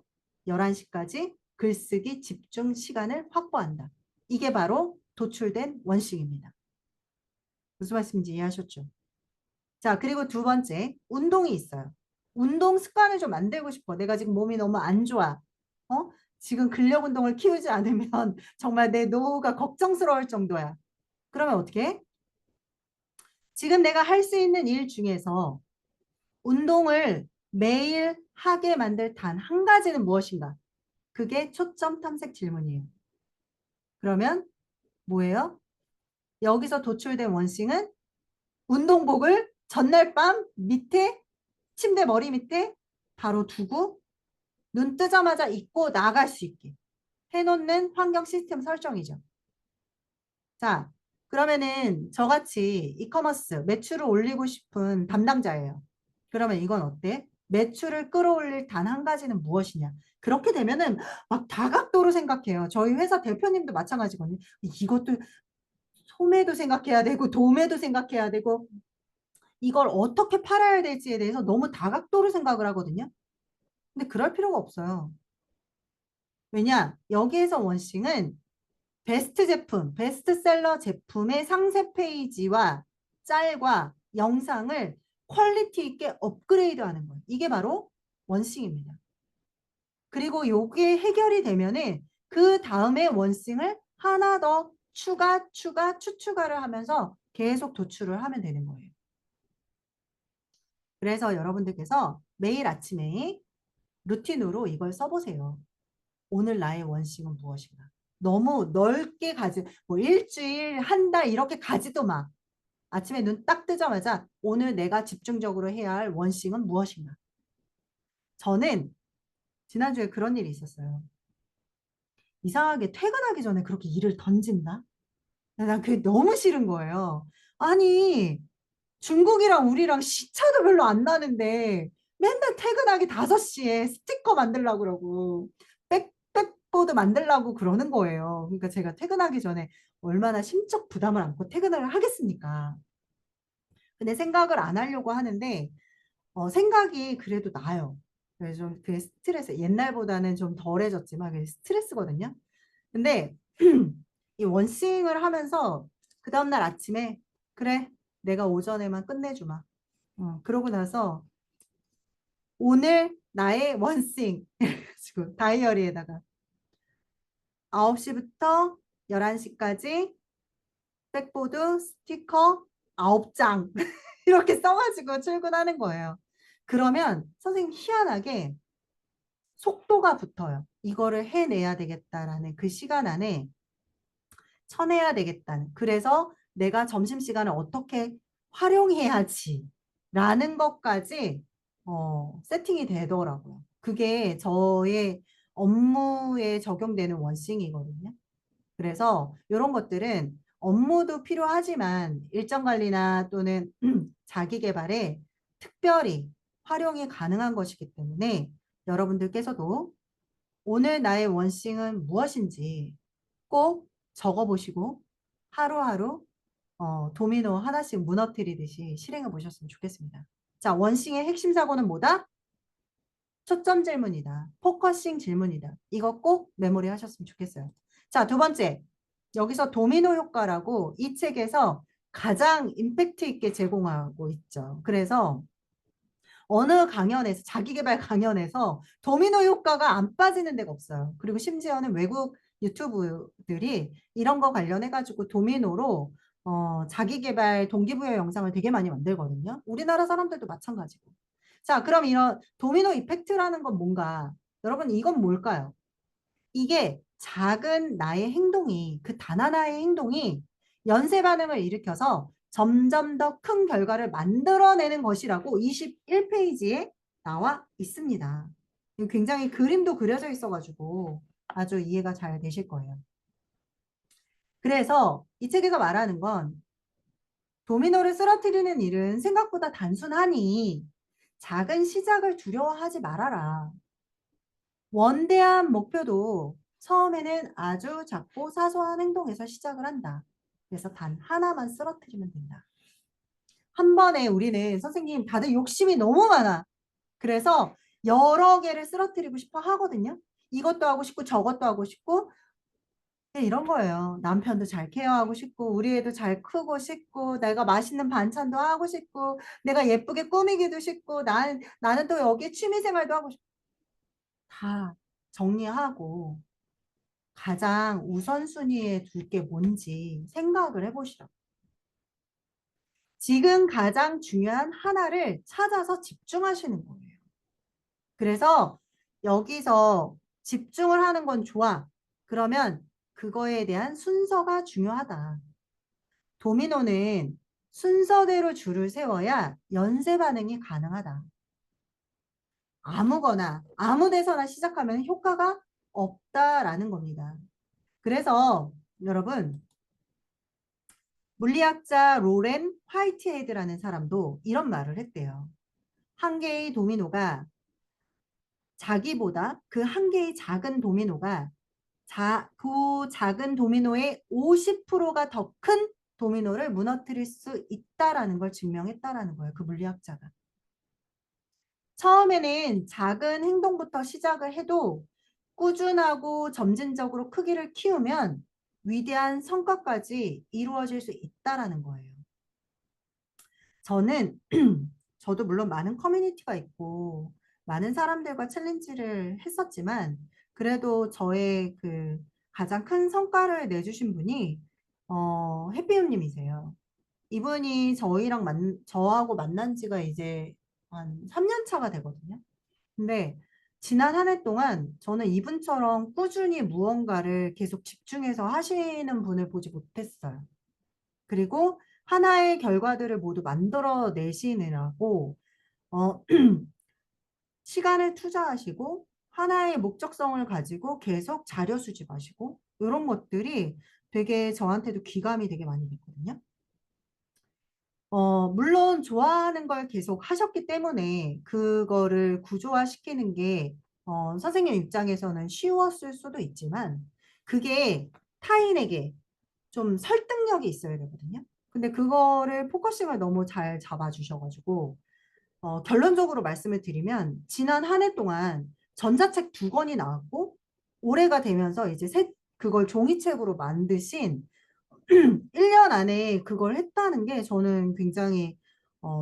11시까지 글쓰기 집중 시간을 확보한다. 이게 바로 도출된 원칙입니다. 무슨 말씀인지 이해하셨죠? 자, 그리고 두 번째, 운동이 있어요. 운동 습관을 좀 만들고 싶어. 내가 지금 몸이 너무 안 좋아. 어? 지금 근력 운동을 키우지 않으면 정말 내 노후가 걱정스러울 정도야. 그러면 어떻게 해? 지금 내가 할 수 있는 일 중에서 운동을 매일 하게 만들 단 한 가지는 무엇인가? 그게 초점 탐색 질문이에요. 그러면 뭐예요? 여기서 도출된 원싱은 운동복을 전날 밤 밑에 침대 머리 밑에 바로 두고 눈 뜨자마자 입고 나갈 수 있게 해놓는 환경 시스템 설정이죠. 자, 그러면은 저같이 이커머스 매출을 올리고 싶은 담당자예요. 그러면 이건 어때? 매출을 끌어올릴 단 한 가지는 무엇이냐? 그렇게 되면은 막 다각도로 생각해요. 저희 회사 대표님도 마찬가지거든요. 이것도 소매도 생각해야 되고 도매도 생각해야 되고 이걸 어떻게 팔아야 될지에 대해서 너무 다각도로 생각을 하거든요. 근데 그럴 필요가 없어요. 왜냐? 여기에서 원싱은 베스트 제품, 베스트셀러 제품의 상세 페이지와 짤과 영상을 퀄리티 있게 업그레이드 하는 거예요. 이게 바로 원싱입니다. 그리고 요게 해결이 되면은 그 다음에 원싱을 하나 더 추가를 하면서 계속 도출을 하면 되는 거예요. 그래서 여러분들께서 매일 아침에 루틴으로 이걸 써보세요. 오늘 나의 원칙은 무엇인가? 너무 넓게 가지, 뭐 일주일, 한 달 이렇게 가지도 마. 아침에 눈 딱 뜨자마자 오늘 내가 집중적으로 해야 할 원칙은 무엇인가? 저는 지난주에 그런 일이 있었어요. 이상하게 퇴근하기 전에 그렇게 일을 던진다? 난 그게 너무 싫은 거예요. 아니, 중국이랑 우리랑 시차도 별로 안 나는데 맨날 퇴근하기 5시에 스티커 만들려고 그러고 백보드 만들려고 그러는 거예요. 그러니까 제가 퇴근하기 전에 얼마나 심적 부담을 안고 퇴근을 하겠습니까? 근데 생각을 안 하려고 하는데 생각이 그래도 나요. 그래서 좀 그게 스트레스, 옛날보다는 좀 덜해졌지만 그게 스트레스거든요. 근데 이 원싱을 하면서 그 다음날 아침에 그래 내가 오전에만 끝내주마. 그러고 나서 오늘 나의 원싱 지금 다이어리에다가 9시부터 11시까지 백보드 스티커 9장 이렇게 써가지고 출근하는 거예요. 그러면 선생님 희한하게 속도가 붙어요. 이거를 해내야 되겠다라는 그 시간 안에 쳐내야 되겠다는. 그래서 내가 점심시간을 어떻게 활용해야지 라는 것까지 세팅이 되더라고요. 그게 저의 업무에 적용되는 원싱이거든요. 그래서 이런 것들은 업무도 필요하지만 일정 관리나 또는 자기 개발에 특별히 활용이 가능한 것이기 때문에 여러분들께서도 오늘 나의 원싱은 무엇인지 꼭 적어보시고 하루하루 도미노 하나씩 무너뜨리듯이 실행해 보셨으면 좋겠습니다. 자, 원싱의 핵심 사고는 뭐다? 초점 질문이다. 포커싱 질문이다. 이거 꼭 메모리 하셨으면 좋겠어요. 자, 두 번째. 여기서 도미노 효과라고 이 책에서 가장 임팩트 있게 제공하고 있죠. 그래서 어느 강연에서 자기계발 강연에서 도미노 효과가 안 빠지는 데가 없어요. 그리고 심지어는 외국 유튜브들이 이런 거 관련해 가지고 도미노로 자기계발 동기부여 영상을 되게 많이 만들거든요. 우리나라 사람들도 마찬가지고. 자, 그럼 이런 도미노 이펙트라는 건 뭔가? 여러분 이건 뭘까요? 이게 작은 나의 행동이 그 단 하나의 행동이 연쇄 반응을 일으켜서 점점 더 큰 결과를 만들어내는 것이라고 21페이지에 나와 있습니다. 굉장히 그림도 그려져 있어가지고 아주 이해가 잘 되실 거예요. 그래서 이 책에서 말하는 건 도미노를 쓰러뜨리는 일은 생각보다 단순하니 작은 시작을 두려워하지 말아라. 원대한 목표도 처음에는 아주 작고 사소한 행동에서 시작을 한다. 그래서 단 하나만 쓰러뜨리면 된다. 한 번에 우리는 선생님 다들 욕심이 너무 많아. 그래서 여러 개를 쓰러뜨리고 싶어 하거든요. 이것도 하고 싶고 저것도 하고 싶고 이런 거예요. 남편도 잘 케어하고 싶고 우리 애도 잘 크고 싶고 내가 맛있는 반찬도 하고 싶고 내가 예쁘게 꾸미기도 싶고 나는 또 여기 취미생활도 하고 싶고 다 정리하고 가장 우선순위에 둘 게 뭔지 생각을 해보시라고. 지금 가장 중요한 하나를 찾아서 집중하시는 거예요. 그래서 여기서 집중을 하는 건 좋아. 그러면 그거에 대한 순서가 중요하다. 도미노는 순서대로 줄을 세워야 연쇄 반응이 가능하다. 아무거나 아무 데서나 시작하면 효과가 없다라는 겁니다. 그래서 여러분 물리학자 로렌 화이트헤드라는 사람도 이런 말을 했대요. 한 개의 도미노가 자기보다 그 한 개의 작은 도미노가 그 작은 도미노의 50%가 더 큰 도미노를 무너뜨릴 수 있다라는 걸 증명했다라는 거예요. 그 물리학자가. 처음에는 작은 행동부터 시작을 해도 꾸준하고 점진적으로 크기를 키우면 위대한 성과까지 이루어질 수 있다라는 거예요. 저는 저도 물론 많은 커뮤니티가 있고 많은 사람들과 챌린지를 했었지만 그래도 저의 그 가장 큰 성과를 내주신 분이 해피우님이세요. 이분이 저하고 만난 지가 이제 한 3년 차가 되거든요. 근데 지난 한 해 동안 저는 이분처럼 꾸준히 무언가를 계속 집중해서 하시는 분을 보지 못했어요. 그리고 하나의 결과들을 모두 만들어내시느라고 어, 시간을 투자하시고 하나의 목적성을 가지고 계속 자료 수집하시고 이런 것들이 되게 저한테도 귀감이 되게 많이 됐거든요. 물론 좋아하는 걸 계속 하셨기 때문에 그거를 구조화시키는 게 선생님 입장에서는 쉬웠을 수도 있지만 그게 타인에게 좀 설득력이 있어야 되거든요. 근데 그거를 포커싱을 너무 잘 잡아주셔가지고 결론적으로 말씀을 드리면 지난 한 해 동안 전자책 2권이 나왔고 올해가 되면서 이제 그걸 종이책으로 만드신 1년 안에 그걸 했다는 게 저는 굉장히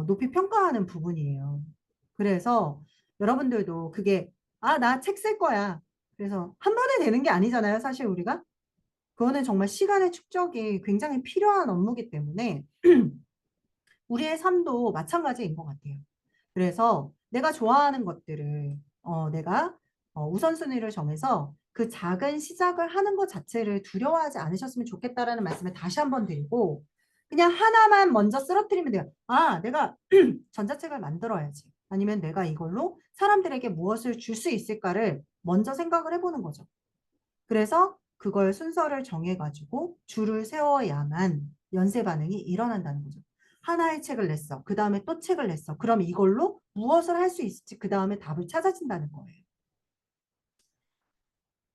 높이 평가하는 부분이에요. 그래서 여러분들도 그게 나 책 쓸 거야. 그래서 한 번에 되는 게 아니잖아요. 사실 우리가. 그거는 정말 시간의 축적이 굉장히 필요한 업무이기 때문에 우리의 삶도 마찬가지인 것 같아요. 그래서 내가 좋아하는 것들을 내가 우선순위를 정해서 그 작은 시작을 하는 것 자체를 두려워하지 않으셨으면 좋겠다라는 말씀을 다시 한번 드리고 그냥 하나만 먼저 쓰러뜨리면 돼요. 내가 전자책을 만들어야지. 아니면 내가 이걸로 사람들에게 무엇을 줄 수 있을까를 먼저 생각을 해보는 거죠. 그래서 그걸 순서를 정해가지고 줄을 세워야만 연쇄 반응이 일어난다는 거죠. 하나의 책을 냈어. 그 다음에 또 책을 냈어. 그럼 이걸로 무엇을 할 수 있을지 그 다음에 답을 찾아진다는 거예요.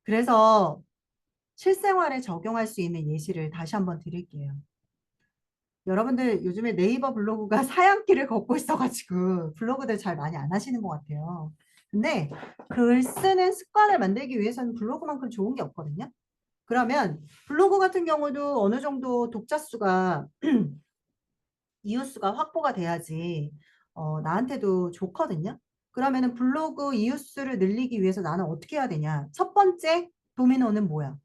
그래서 실생활에 적용할 수 있는 예시를 다시 한번 드릴게요. 여러분들 요즘에 네이버 블로그가 사양길을 걷고 있어가지고 블로그들 잘 많이 안 하시는 것 같아요. 근데 글 쓰는 습관을 만들기 위해서는 블로그만큼 좋은 게 없거든요. 그러면 블로그 같은 경우도 어느 정도 독자 수가 이웃 수가 확보가 돼야지 나한테도 좋거든요. 그러면은 블로그 이웃 수를 늘리기 위해서 나는 어떻게 해야 되냐? 첫 번째 도미노는 뭐야?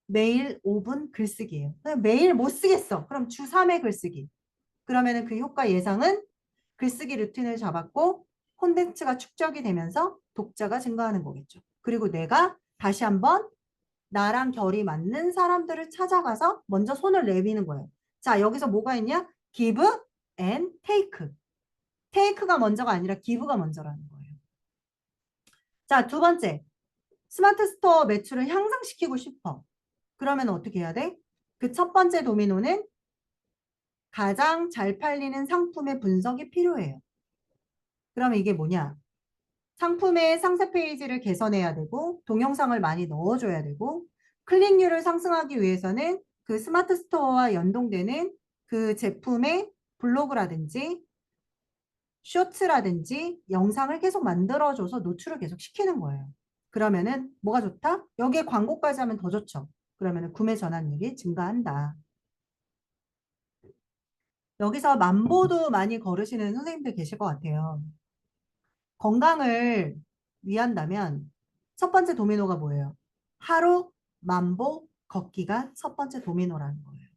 매일 5분 글쓰기예요. 매일 못 쓰겠어. 그럼 주 3회 글쓰기. 그러면은 그 효과 예상은 글쓰기 루틴을 잡았고 콘텐츠가 축적이 되면서 독자가 증가하는 거겠죠. 그리고 내가 다시 한번 나랑 결이 맞는 사람들을 찾아가서 먼저 손을 내미는 거예요. 자, 여기서 뭐가 있냐? give and take. take가 먼저가 아니라 give가 먼저라는 거예요. 자, 두 번째. 스마트 스토어 매출을 향상시키고 싶어. 그러면 어떻게 해야 돼? 그 첫 번째 도미노는 가장 잘 팔리는 상품의 분석이 필요해요. 그러면 이게 뭐냐? 상품의 상세 페이지를 개선해야 되고 동영상을 많이 넣어줘야 되고 클릭률을 상승하기 위해서는 그 스마트 스토어와 연동되는 그 제품의 블로그라든지 쇼츠라든지 영상을 계속 만들어줘서 노출을 계속 시키는 거예요. 그러면은 뭐가 좋다? 여기에 광고까지 하면 더 좋죠. 그러면은 구매 전환율이 증가한다. 여기서 만보도 많이 걸으시는 선생님들 계실 것 같아요. 건강을 위한다면 첫 번째 도미노가 뭐예요? 하루 만보 걷기가 첫 번째 도미노라는 거예요.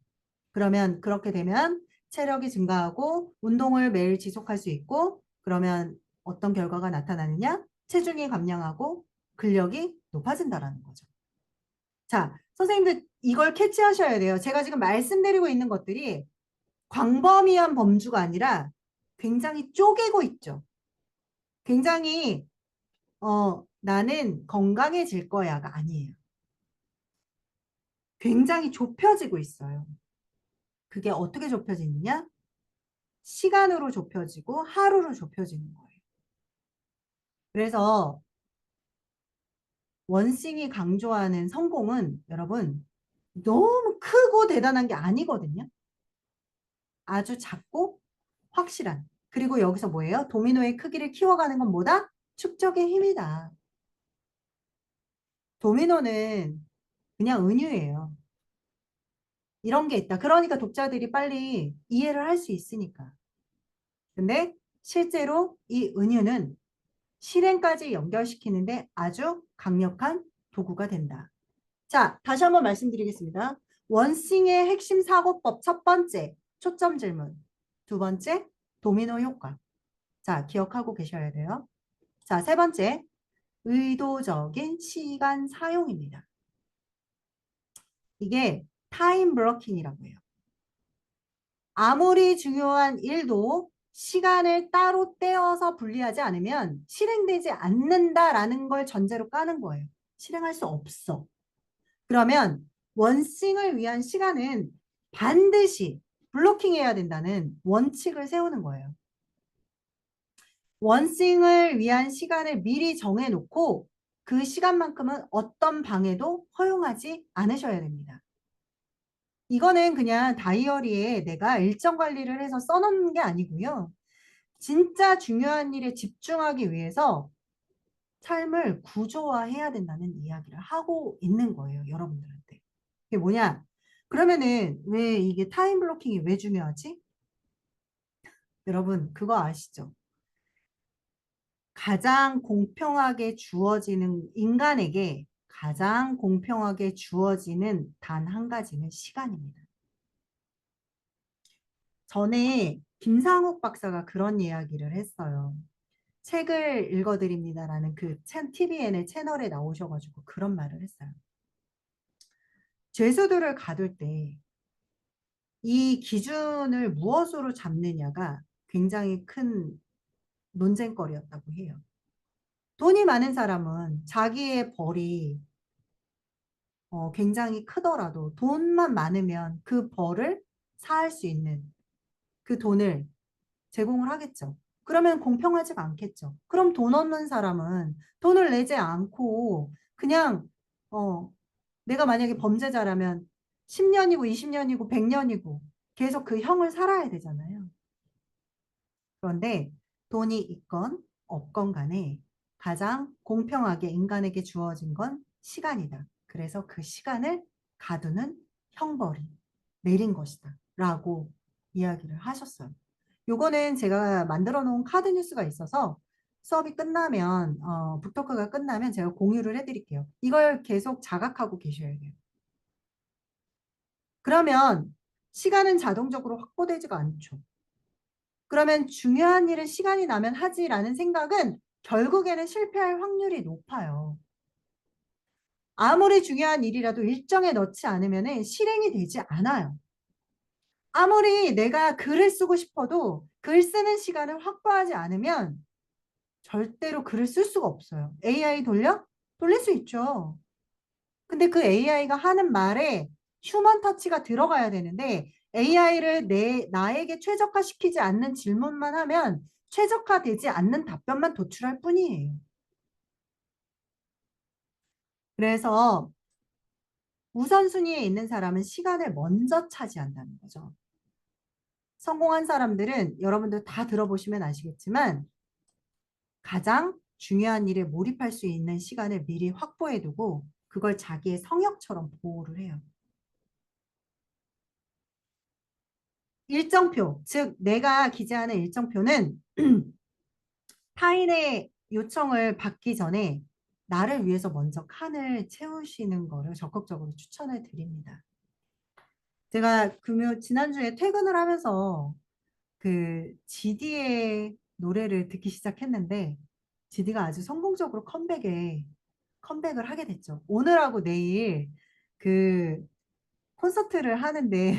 그러면 그렇게 되면 체력이 증가하고 운동을 매일 지속할 수 있고 그러면 어떤 결과가 나타나느냐? 체중이 감량하고 근력이 높아진다라는 거죠. 자, 선생님들 이걸 캐치하셔야 돼요. 제가 지금 말씀드리고 있는 것들이 광범위한 범주가 아니라 굉장히 쪼개고 있죠. 굉장히 나는 건강해질 거야가 아니에요. 굉장히 좁혀지고 있어요. 그게 어떻게 좁혀지느냐? 시간으로 좁혀지고 하루로 좁혀지는 거예요. 그래서 원싱이 강조하는 성공은 여러분 너무 크고 대단한 게 아니거든요. 아주 작고 확실한. 그리고 여기서 뭐예요? 도미노의 크기를 키워가는 건 뭐다? 축적의 힘이다. 도미노는 그냥 은유예요. 이런 게 있다. 그러니까 독자들이 빨리 이해를 할 수 있으니까. 근데 실제로 이 은유는 실행까지 연결시키는데 아주 강력한 도구가 된다. 자, 다시 한번 말씀드리겠습니다. 원싱의 핵심 사고법 첫 번째, 초점 질문. 두 번째, 도미노 효과. 자, 기억하고 계셔야 돼요. 자, 세 번째, 의도적인 시간 사용입니다. 이게 타임 블러킹이라고 해요. 아무리 중요한 일도 시간을 따로 떼어서 분리하지 않으면 실행되지 않는다라는 걸 전제로 까는 거예요. 실행할 수 없어. 그러면 원싱을 위한 시간은 반드시 블로킹해야 된다는 원칙을 세우는 거예요. 원싱을 위한 시간을 미리 정해놓고 그 시간만큼은 어떤 방해도 허용하지 않으셔야 됩니다. 이거는 그냥 다이어리에 내가 일정 관리를 해서 써놓는 게 아니고요. 진짜 중요한 일에 집중하기 위해서 삶을 구조화해야 된다는 이야기를 하고 있는 거예요, 여러분들한테. 그게 뭐냐? 그러면은 왜 이게 타임 블로킹이 왜 중요하지? 여러분, 그거 아시죠? 가장 공평하게 주어지는 인간에게 가장 공평하게 주어지는 단 한 가지는 시간입니다. 전에 김상욱 박사가 그런 이야기를 했어요. 책을 읽어드립니다라는 그 TVN의 채널에 나오셔가지고 그런 말을 했어요. 죄수들을 가둘 때 이 기준을 무엇으로 잡느냐가 굉장히 큰 논쟁거리였다고 해요. 돈이 많은 사람은 자기의 벌이 굉장히 크더라도 돈만 많으면 그 벌을 사할 수 있는 그 돈을 제공을 하겠죠. 그러면 공평하지가 않겠죠. 그럼 돈 없는 사람은 돈을 내지 않고 그냥 내가 만약에 범죄자라면 10년이고 20년이고 100년이고 계속 그 형을 살아야 되잖아요. 그런데 돈이 있건 없건 간에 가장 공평하게 인간에게 주어진 건 시간이다. 그래서 그 시간을 가두는 형벌이 내린 것이다. 라고 이야기를 하셨어요. 요거는 제가 만들어 놓은 카드 뉴스가 있어서 수업이 끝나면, 북토크가 끝나면 제가 공유를 해드릴게요. 이걸 계속 자각하고 계셔야 돼요. 그러면 시간은 자동적으로 확보되지가 않죠. 그러면 중요한 일은 시간이 나면 하지라는 생각은 결국에는 실패할 확률이 높아요. 아무리 중요한 일이라도 일정에 넣지 않으면 실행이 되지 않아요. 아무리 내가 글을 쓰고 싶어도 글 쓰는 시간을 확보하지 않으면 절대로 글을 쓸 수가 없어요. AI 돌려? 돌릴 수 있죠. 근데 그 AI가 하는 말에 휴먼 터치가 들어가야 되는데 AI를 나에게 최적화시키지 않는 질문만 하면 최적화되지 않는 답변만 도출할 뿐이에요. 그래서 우선순위에 있는 사람은 시간을 먼저 차지한다는 거죠. 성공한 사람들은 여러분들 다 들어보시면 아시겠지만 가장 중요한 일에 몰입할 수 있는 시간을 미리 확보해두고 그걸 자기의 성역처럼 보호를 해요. 일정표, 즉 내가 기재하는 일정표는 타인의 요청을 받기 전에 나를 위해서 먼저 칸을 채우시는 거를 적극적으로 추천을 드립니다. 제가 지난주에 퇴근을 하면서 그 GD의 노래를 듣기 시작했는데 GD가 아주 성공적으로 컴백을 하게 됐죠. 오늘하고 내일 그 콘서트를 하는데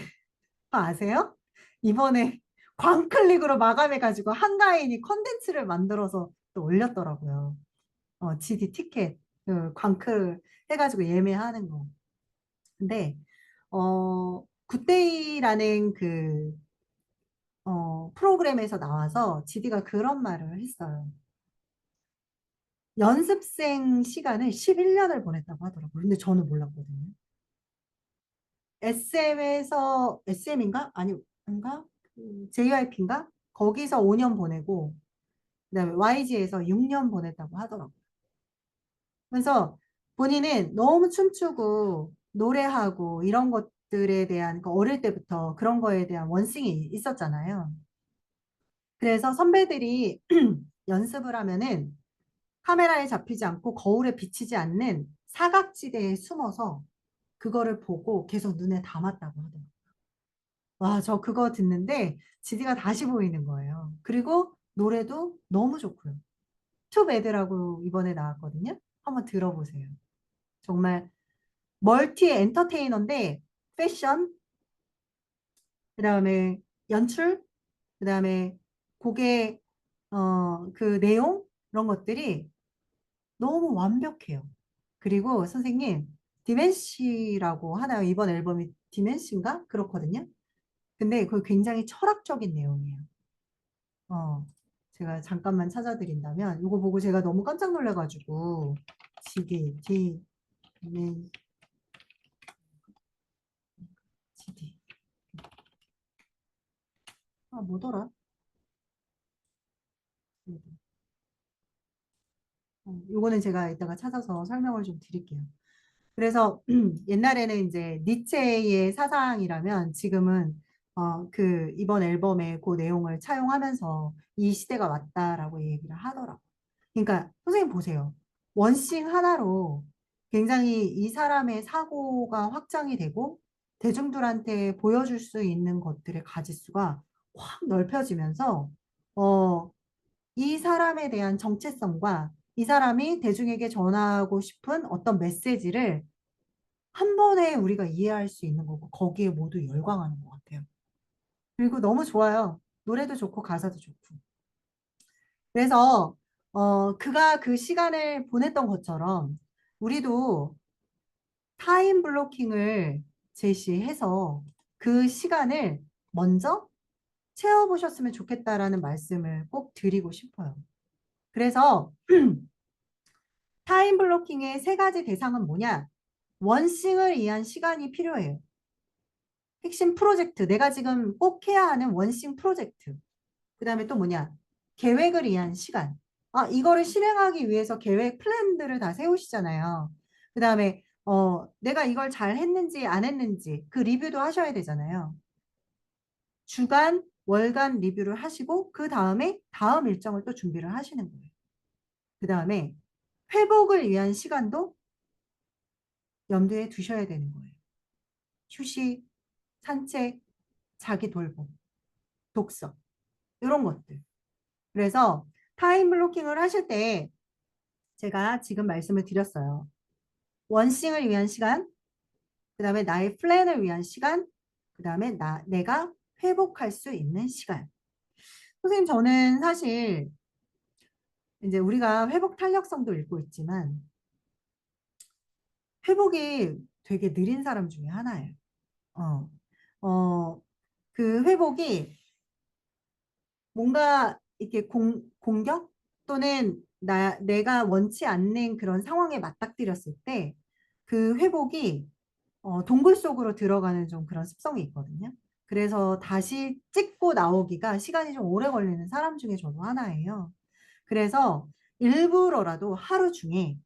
그거 아세요? 이번에 광클릭으로 마감해가지고 한가인이 컨텐츠를 만들어서 또 올렸더라고요. GD 티켓 그 광클 해가지고 예매하는 거. 근데 굿데이라는 그 프로그램에서 나와서 GD가 그런 말을 했어요. 연습생 시간을 11년을 보냈다고 하더라고요. 근데 저는 몰랐거든요. SM인가? 아닌가? JYP인가? 거기서 5년 보내고, 그다음에 YG에서 6년 보냈다고 하더라고요. 그래서 본인은 너무 춤추고 노래하고 이런 것들에 대한 어릴 때부터 그런 거에 대한 원싱이 있었잖아요. 그래서 선배들이 연습을 하면은 카메라에 잡히지 않고 거울에 비치지 않는 사각지대에 숨어서 그거를 보고 계속 눈에 담았다고 하더라고요. 와, 저 그거 듣는데 지디가 다시 보이는 거예요. 그리고 노래도 너무 좋고요. 투배드라고 이번에 나왔거든요. 한번 들어보세요. 정말 멀티 엔터테이너인데 패션, 그다음에 연출, 그다음에 곡의 그 내용 이런 것들이 너무 완벽해요. 그리고 선생님 디멘시라고 하나요? 이번 앨범이 디멘시인가? 그렇거든요. 근데 그거 굉장히 철학적인 내용이에요. 어, 제가 잠깐만 찾아드린다면 이거 보고 제가 너무 깜짝 놀라가지고 디멘, CD 뭐더라? 요거는 제가 이따가 찾아서 설명을 좀 드릴게요. 그래서 옛날에는 이제 니체의 사상이라면 지금은 그 이번 앨범의 그 내용을 차용하면서 이 시대가 왔다라고 얘기를 하더라고요. 그러니까 선생님 보세요. 원싱 하나로 굉장히 이 사람의 사고가 확장이 되고 대중들한테 보여줄 수 있는 것들의 가짓수가 확 넓혀지면서 어, 이 사람에 대한 정체성과 이 사람이 대중에게 전하고 싶은 어떤 메시지를 한 번에 우리가 이해할 수 있는 거고 거기에 모두 열광하는 것 같아요. 그리고 너무 좋아요. 노래도 좋고 가사도 좋고. 그래서 그가 그 시간을 보냈던 것처럼 우리도 타임 블로킹을 제시해서 그 시간을 먼저 채워보셨으면 좋겠다라는 말씀을 꼭 드리고 싶어요. 그래서 타임 블로킹의 세 가지 대상은 뭐냐? 원싱을 위한 시간이 필요해요. 핵심 프로젝트, 내가 지금 꼭 해야 하는 원싱 프로젝트. 그 다음에 또 뭐냐? 계획을 위한 시간. 이거를 실행하기 위해서 계획 플랜들을 다 세우시잖아요. 그 다음에 내가 이걸 잘 했는지 안 했는지 그 리뷰도 하셔야 되잖아요. 주간, 월간 리뷰를 하시고 그 다음에 다음 일정을 또 준비를 하시는 거예요. 그 다음에 회복을 위한 시간도 염두에 두셔야 되는 거예요. 휴식, 산책, 자기 돌봄, 독서 이런 것들. 그래서 타임 블로킹을 하실 때 제가 지금 말씀을 드렸어요. 원싱을 위한 시간, 그 다음에 나의 플랜을 위한 시간, 그 다음에 내가 회복할 수 있는 시간. 선생님, 저는 사실 이제 우리가 회복 탄력성도 읽고 있지만 회복이 되게 느린 사람 중에 하나예요. 어, 그 회복이 뭔가 이렇게 공격 또는 내가 원치 않는 그런 상황에 맞닥뜨렸을 때 그 회복이 동굴 속으로 들어가는 좀 그런 습성이 있거든요. 그래서 다시 찍고 나오기가 시간이 좀 오래 걸리는 사람 중에 저도 하나예요. 그래서 일부러라도 하루 중에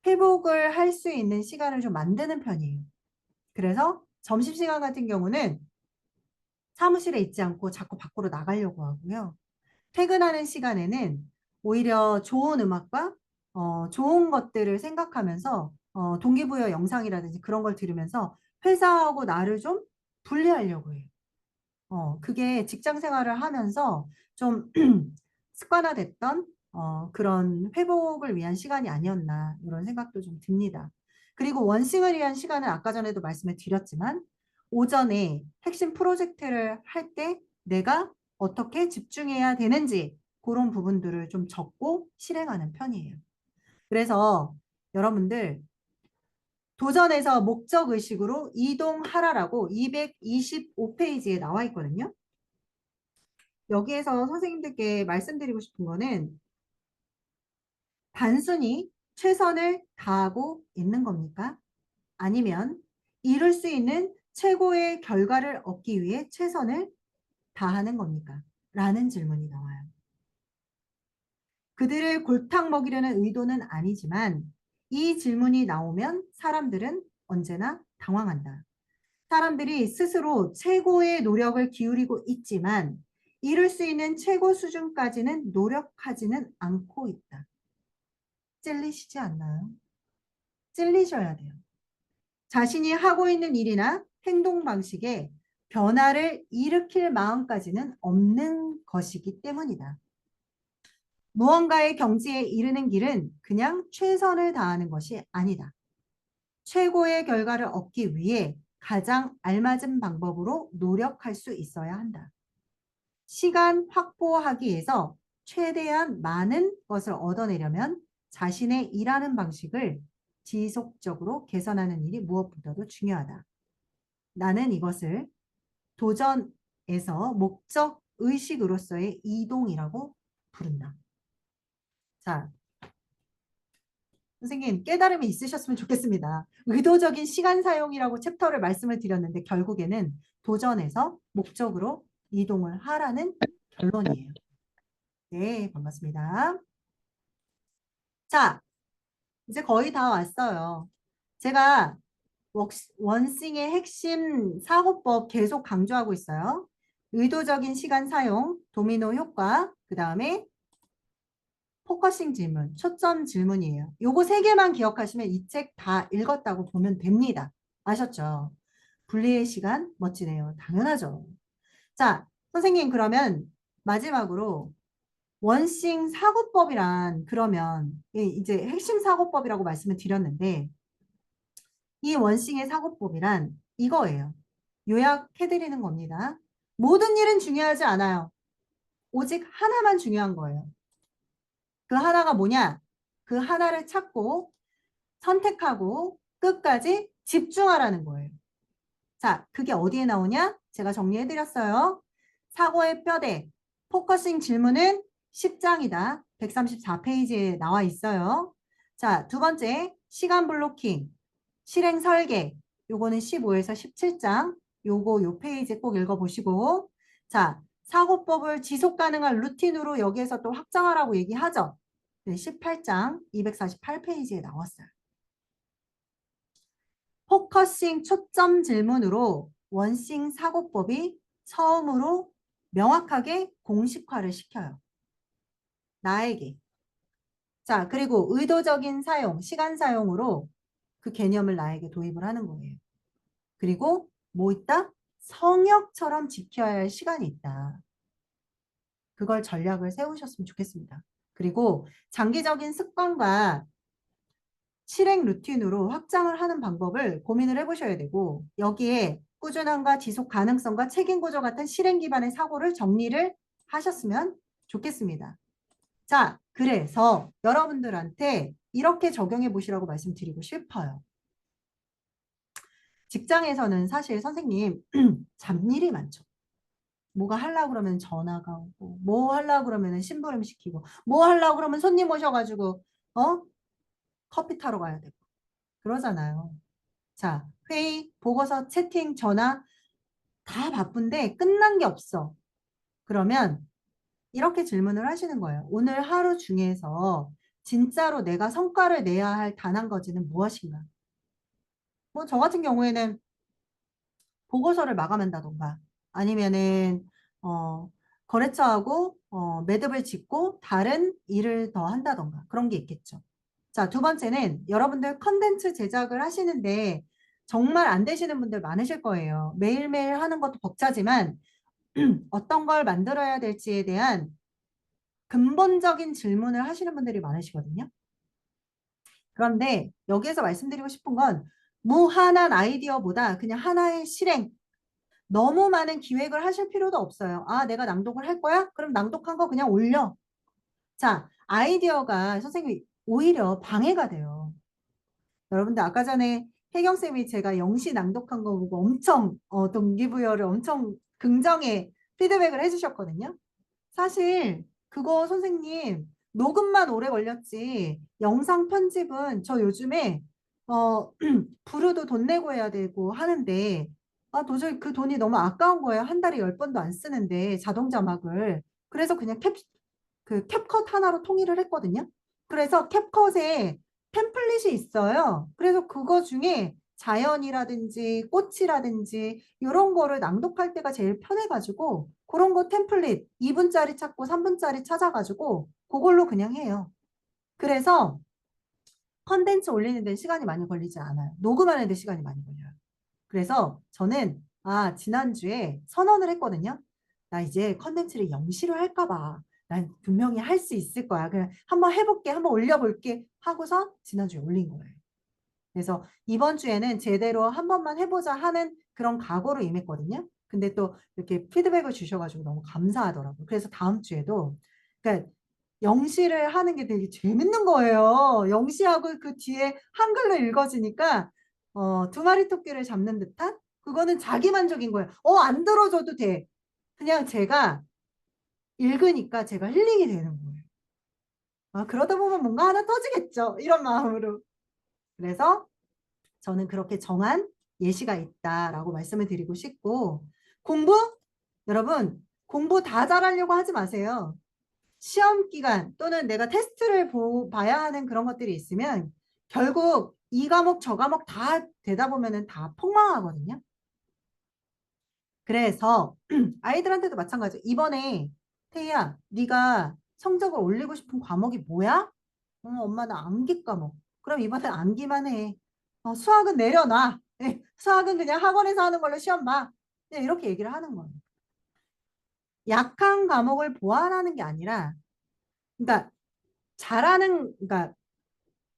회복을 할 수 있는 시간을 좀 만드는 편이에요. 그래서 점심시간 같은 경우는 사무실에 있지 않고 자꾸 밖으로 나가려고 하고요. 퇴근하는 시간에는 오히려 좋은 음악과 좋은 것들을 생각하면서 동기부여 영상이라든지 그런 걸 들으면서 회사하고 나를 좀 분리하려고 해요. 그게 직장 생활을 하면서 좀 습관화됐던 그런 회복을 위한 시간이 아니었나 이런 생각도 좀 듭니다. 그리고 원싱을 위한 시간은 아까 전에도 말씀을 드렸지만 오전에 핵심 프로젝트를 할 때 내가 어떻게 집중해야 되는지 그런 부분들을 좀 적고 실행하는 편이에요. 그래서 여러분들 도전에서 목적의식으로 이동하라라고 225페이지에 나와 있거든요. 여기에서 선생님들께 말씀드리고 싶은 거는 단순히 최선을 다하고 있는 겁니까? 아니면 이룰 수 있는 최고의 결과를 얻기 위해 최선을 다하는 겁니까? 라는 질문이 나와요. 그들을 골탕 먹이려는 의도는 아니지만 이 질문이 나오면 사람들은 언제나 당황한다. 사람들이 스스로 최고의 노력을 기울이고 있지만 이룰 수 있는 최고 수준까지는 노력하지는 않고 있다. 찔리시지 않나요? 찔리셔야 돼요. 자신이 하고 있는 일이나 행동 방식에 변화를 일으킬 마음까지는 없는 것이기 때문이다. 무언가의 경지에 이르는 길은 그냥 최선을 다하는 것이 아니다. 최고의 결과를 얻기 위해 가장 알맞은 방법으로 노력할 수 있어야 한다. 시간 확보하기 위해서 최대한 많은 것을 얻어내려면 자신의 일하는 방식을 지속적으로 개선하는 일이 무엇보다도 중요하다. 나는 이것을 도전에서 목적 의식으로서의 이동이라고 부른다. 자, 선생님 깨달음이 있으셨으면 좋겠습니다. 의도적인 시간 사용이라고 챕터를 말씀을 드렸는데 결국에는 도전에서 목적으로 이동을 하라는 결론이에요. 네, 반갑습니다. 자, 이제 거의 다 왔어요. 제가 원싱의 핵심 사고법 계속 강조하고 있어요. 의도적인 시간 사용, 도미노 효과, 그 다음에 포커싱 질문, 초점 질문이에요. 요거 세 개만 기억하시면 이 책 다 읽었다고 보면 됩니다. 아셨죠? 분리의 시간 멋지네요. 당연하죠. 자, 선생님 그러면 마지막으로 원싱 사고법이란 그러면 이제 핵심 사고법이라고 말씀을 드렸는데 이 원싱의 사고법이란 이거예요. 요약해드리는 겁니다. 모든 일은 중요하지 않아요. 오직 하나만 중요한 거예요. 그 하나가 뭐냐? 그 하나를 찾고 선택하고 끝까지 집중하라는 거예요. 자, 그게 어디에 나오냐? 제가 정리해드렸어요. 사고의 뼈대, 포커싱 질문은 10장이다. 134페이지에 나와 있어요. 자, 두 번째, 시간 블로킹, 실행 설계. 요거는 15에서 17장. 요 페이지 꼭 읽어보시고. 자, 사고법을 지속 가능한 루틴으로 여기에서 또 확장하라고 얘기하죠. 네, 18장 248페이지에 나왔어요. 포커싱 초점 질문으로 원싱 사고법이 처음으로 명확하게 공식화를 시켜요. 나에게. 자, 그리고 의도적인 사용, 시간 사용으로 그 개념을 나에게 도입을 하는 거예요. 그리고 뭐 있다? 성역처럼 지켜야 할 시간이 있다. 그걸 전략을 세우셨으면 좋겠습니다. 그리고 장기적인 습관과 실행 루틴으로 확장을 하는 방법을 고민을 해보셔야 되고 여기에 꾸준함과 지속 가능성과 책임 구조 같은 실행 기반의 사고를 정리를 하셨으면 좋겠습니다. 자, 그래서 여러분들한테 이렇게 적용해 보시라고 말씀드리고 싶어요. 직장에서는 사실 선생님 잡일이 많죠. 뭐가 하려고 그러면 전화가 오고 뭐 하려고 그러면 심부름 시키고 뭐 하려고 그러면 손님 오셔가지고 커피 타러 가야 되고 그러잖아요. 자, 회의, 보고서, 채팅, 전화 다 바쁜데 끝난 게 없어. 그러면 이렇게 질문을 하시는 거예요. 오늘 하루 중에서 진짜로 내가 성과를 내야 할 단 한 가지는 무엇인가? 뭐 저 같은 경우에는 보고서를 마감한다던가 아니면은 거래처하고 매듭을 짓고 다른 일을 더 한다던가 그런 게 있겠죠. 자, 두 번째는 여러분들 컨텐츠 제작을 하시는데 정말 안 되시는 분들 많으실 거예요. 매일매일 하는 것도 벅차지만 어떤 걸 만들어야 될지에 대한 근본적인 질문을 하시는 분들이 많으시거든요. 그런데 여기에서 말씀드리고 싶은 건 무한한 아이디어보다 그냥 하나의 실행, 너무 많은 기획을 하실 필요도 없어요. 아, 내가 낭독을 할 거야? 그럼 낭독한 거 그냥 올려. 자, 아이디어가 선생님이 오히려 방해가 돼요. 여러분들 아까 전에 혜경쌤이 제가 영시 낭독한 거 보고 엄청 동기부여를 엄청 긍정의 피드백을 해주셨거든요. 사실 그거 선생님 녹음만 오래 걸렸지 영상 편집은 저 요즘에 부르도 돈 내고 해야 되고 하는데 아 도저히 그 돈이 너무 아까운 거예요. 한 달에 10번도 안 쓰는데 자동 자막을. 그래서 그냥 캡컷 하나로 통일을 했거든요. 그래서 캡컷에 템플릿이 있어요. 그래서 그거 중에 자연이라든지 꽃이라든지 이런 거를 낭독할 때가 제일 편해가지고 그런 거 템플릿 2분짜리 찾고 3분짜리 찾아가지고 그걸로 그냥 해요. 그래서 컨텐츠 올리는 데 시간이 많이 걸리지 않아요. 녹음하는 데 시간이 많이 걸려요. 그래서 저는 지난주에 선언을 했거든요. 나 이제 컨텐츠를 영시로 할까 봐. 난 분명히 할 수 있을 거야. 그냥 한번 해볼게, 한번 올려볼게 하고서 지난주에 올린 거예요. 그래서 이번 주에는 제대로 한 번만 해보자 하는 그런 각오로 임했거든요. 근데 또 이렇게 피드백을 주셔가지고 너무 감사하더라고요. 그래서 다음 주에도 그러니까 영시를 하는 게 되게 재밌는 거예요. 영시하고 그 뒤에 한글로 읽어지니까 두 마리 토끼를 잡는 듯한 그거는 자기 만족인 거예요. 안 들어줘도 돼. 그냥 제가 읽으니까 제가 힐링이 되는 거예요. 그러다 보면 뭔가 하나 터지겠죠. 이런 마음으로. 그래서 저는 그렇게 정한 예시가 있다라고 말씀을 드리고 싶고 공부? 여러분 공부 다 잘하려고 하지 마세요. 시험 기간 또는 내가 테스트를 봐야 하는 그런 것들이 있으면 결국 이 과목 저 과목 다 되다 보면은 다 폭망하거든요. 그래서 아이들한테도 마찬가지예요. 이번에 태희야 네가 성적을 올리고 싶은 과목이 뭐야? 엄마는 암기 과목. 그럼 이번엔 암기만 해. 수학은 내려놔. 수학은 그냥 학원에서 하는 걸로 시험 봐. 그냥 이렇게 얘기를 하는 거예요. 약한 과목을 보완하는 게 아니라 그러니까 그러니까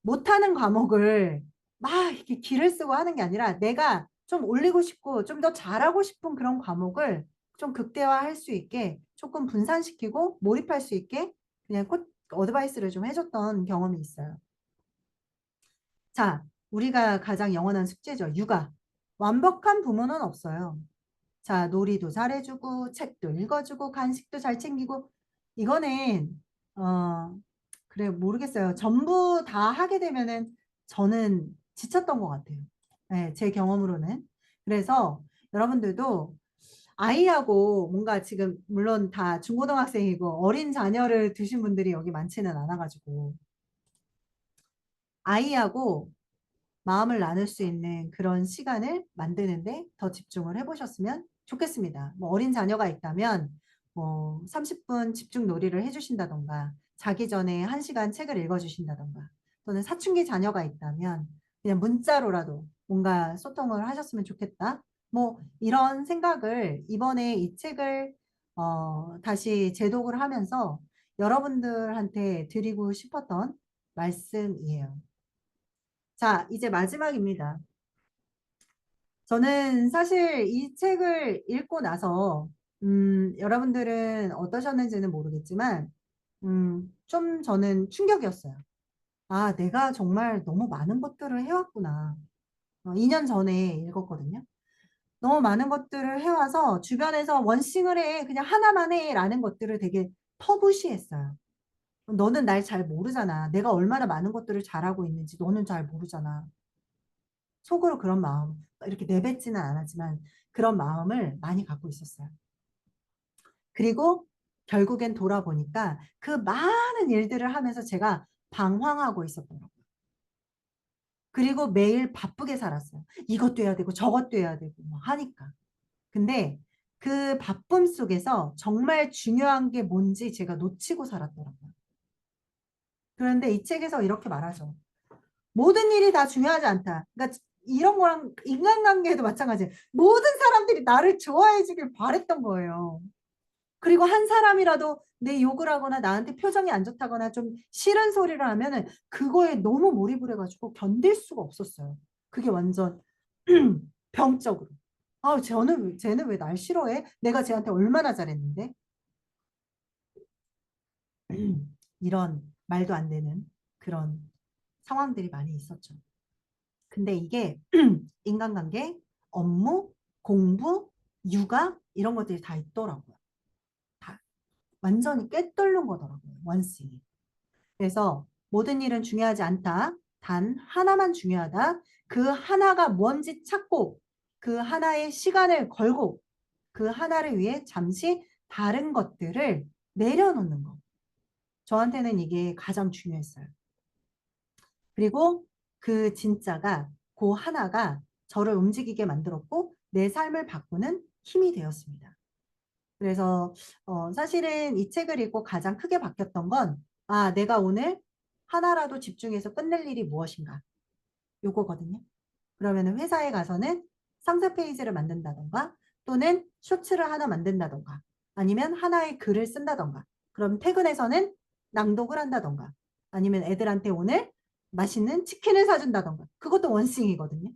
못하는 과목을 막 이렇게 기를 쓰고 하는 게 아니라 내가 좀 올리고 싶고 좀 더 잘하고 싶은 그런 과목을 좀 극대화할 수 있게 조금 분산시키고 몰입할 수 있게 그냥 어드바이스를 좀 해줬던 경험이 있어요. 자, 우리가 가장 영원한 숙제죠. 육아. 완벽한 부모는 없어요. 자, 놀이도 잘해주고 책도 읽어주고 간식도 잘 챙기고 이거는 그래 모르겠어요. 전부 다 하게 되면은 저는 지쳤던 것 같아요. 네, 제 경험으로는. 그래서 여러분들도 아이하고 뭔가 지금 물론 다 중고등학생이고 어린 자녀를 두신 분들이 여기 많지는 않아가지고 아이하고 마음을 나눌 수 있는 그런 시간을 만드는데 더 집중을 해보셨으면 좋겠습니다. 뭐 어린 자녀가 있다면 뭐 30분 집중 놀이를 해주신다던가 자기 전에 1시간 책을 읽어주신다던가 또는 사춘기 자녀가 있다면 그냥 문자로라도 뭔가 소통을 하셨으면 좋겠다. 뭐 이런 생각을 이번에 이 책을 다시 재독을 하면서 여러분들한테 드리고 싶었던 말씀이에요. 자, 이제 마지막입니다. 저는 사실 이 책을 읽고 나서 여러분들은 어떠셨는지는 모르겠지만 좀 저는 충격이었어요. 내가 정말 너무 많은 것들을 해왔구나. 2년 전에 읽었거든요. 너무 많은 것들을 해와서 주변에서 원싱을 해, 그냥 하나만 해 라는 것들을 되게 터부시했어요. 너는 날 잘 모르잖아. 내가 얼마나 많은 것들을 잘하고 있는지 너는 잘 모르잖아. 속으로 그런 마음, 이렇게 내뱉지는 않았지만 그런 마음을 많이 갖고 있었어요. 그리고 결국엔 돌아보니까 그 많은 일들을 하면서 제가 방황하고 있었더라고요. 그리고 매일 바쁘게 살았어요. 이것도 해야 되고 저것도 해야 되고 뭐 하니까. 근데 그 바쁨 속에서 정말 중요한 게 뭔지 제가 놓치고 살았더라고요. 그런데 이 책에서 이렇게 말하죠. 모든 일이 다 중요하지 않다. 그러니까 이런 거랑 인간관계도 마찬가지예요. 모든 사람들이 나를 좋아해 주길 바랬던 거예요. 그리고 한 사람이라도 내 욕을 하거나 나한테 표정이 안 좋다거나 좀 싫은 소리를 하면은 그거에 너무 몰입을 해가지고 견딜 수가 없었어요. 그게 완전 병적으로. 아, 쟤는 왜 날 싫어해? 내가 쟤한테 얼마나 잘했는데? 이런 말도 안 되는 그런 상황들이 많이 있었죠. 근데 이게 인간관계, 업무, 공부, 육아 이런 것들이 다 있더라고요. 다 완전히 꿰뚫는 거더라고요. 원싱이. 그래서 모든 일은 중요하지 않다. 단 하나만 중요하다. 그 하나가 뭔지 찾고 그 하나의 시간을 걸고 그 하나를 위해 잠시 다른 것들을 내려놓는 거. 저한테는 이게 가장 중요했어요. 그리고 그 진짜가 그 하나가 저를 움직이게 만들었고 내 삶을 바꾸는 힘이 되었습니다. 그래서 사실은 이 책을 읽고 가장 크게 바뀌었던 건 아, 내가 오늘 하나라도 집중해서 끝낼 일이 무엇인가 요거거든요. 그러면 회사에 가서는 상세 페이지를 만든다던가 또는 쇼츠를 하나 만든다던가 아니면 하나의 글을 쓴다던가 그럼 퇴근해서는 낭독을 한다던가 아니면 애들한테 오늘 맛있는 치킨을 사준다던가 그것도 원싱이거든요.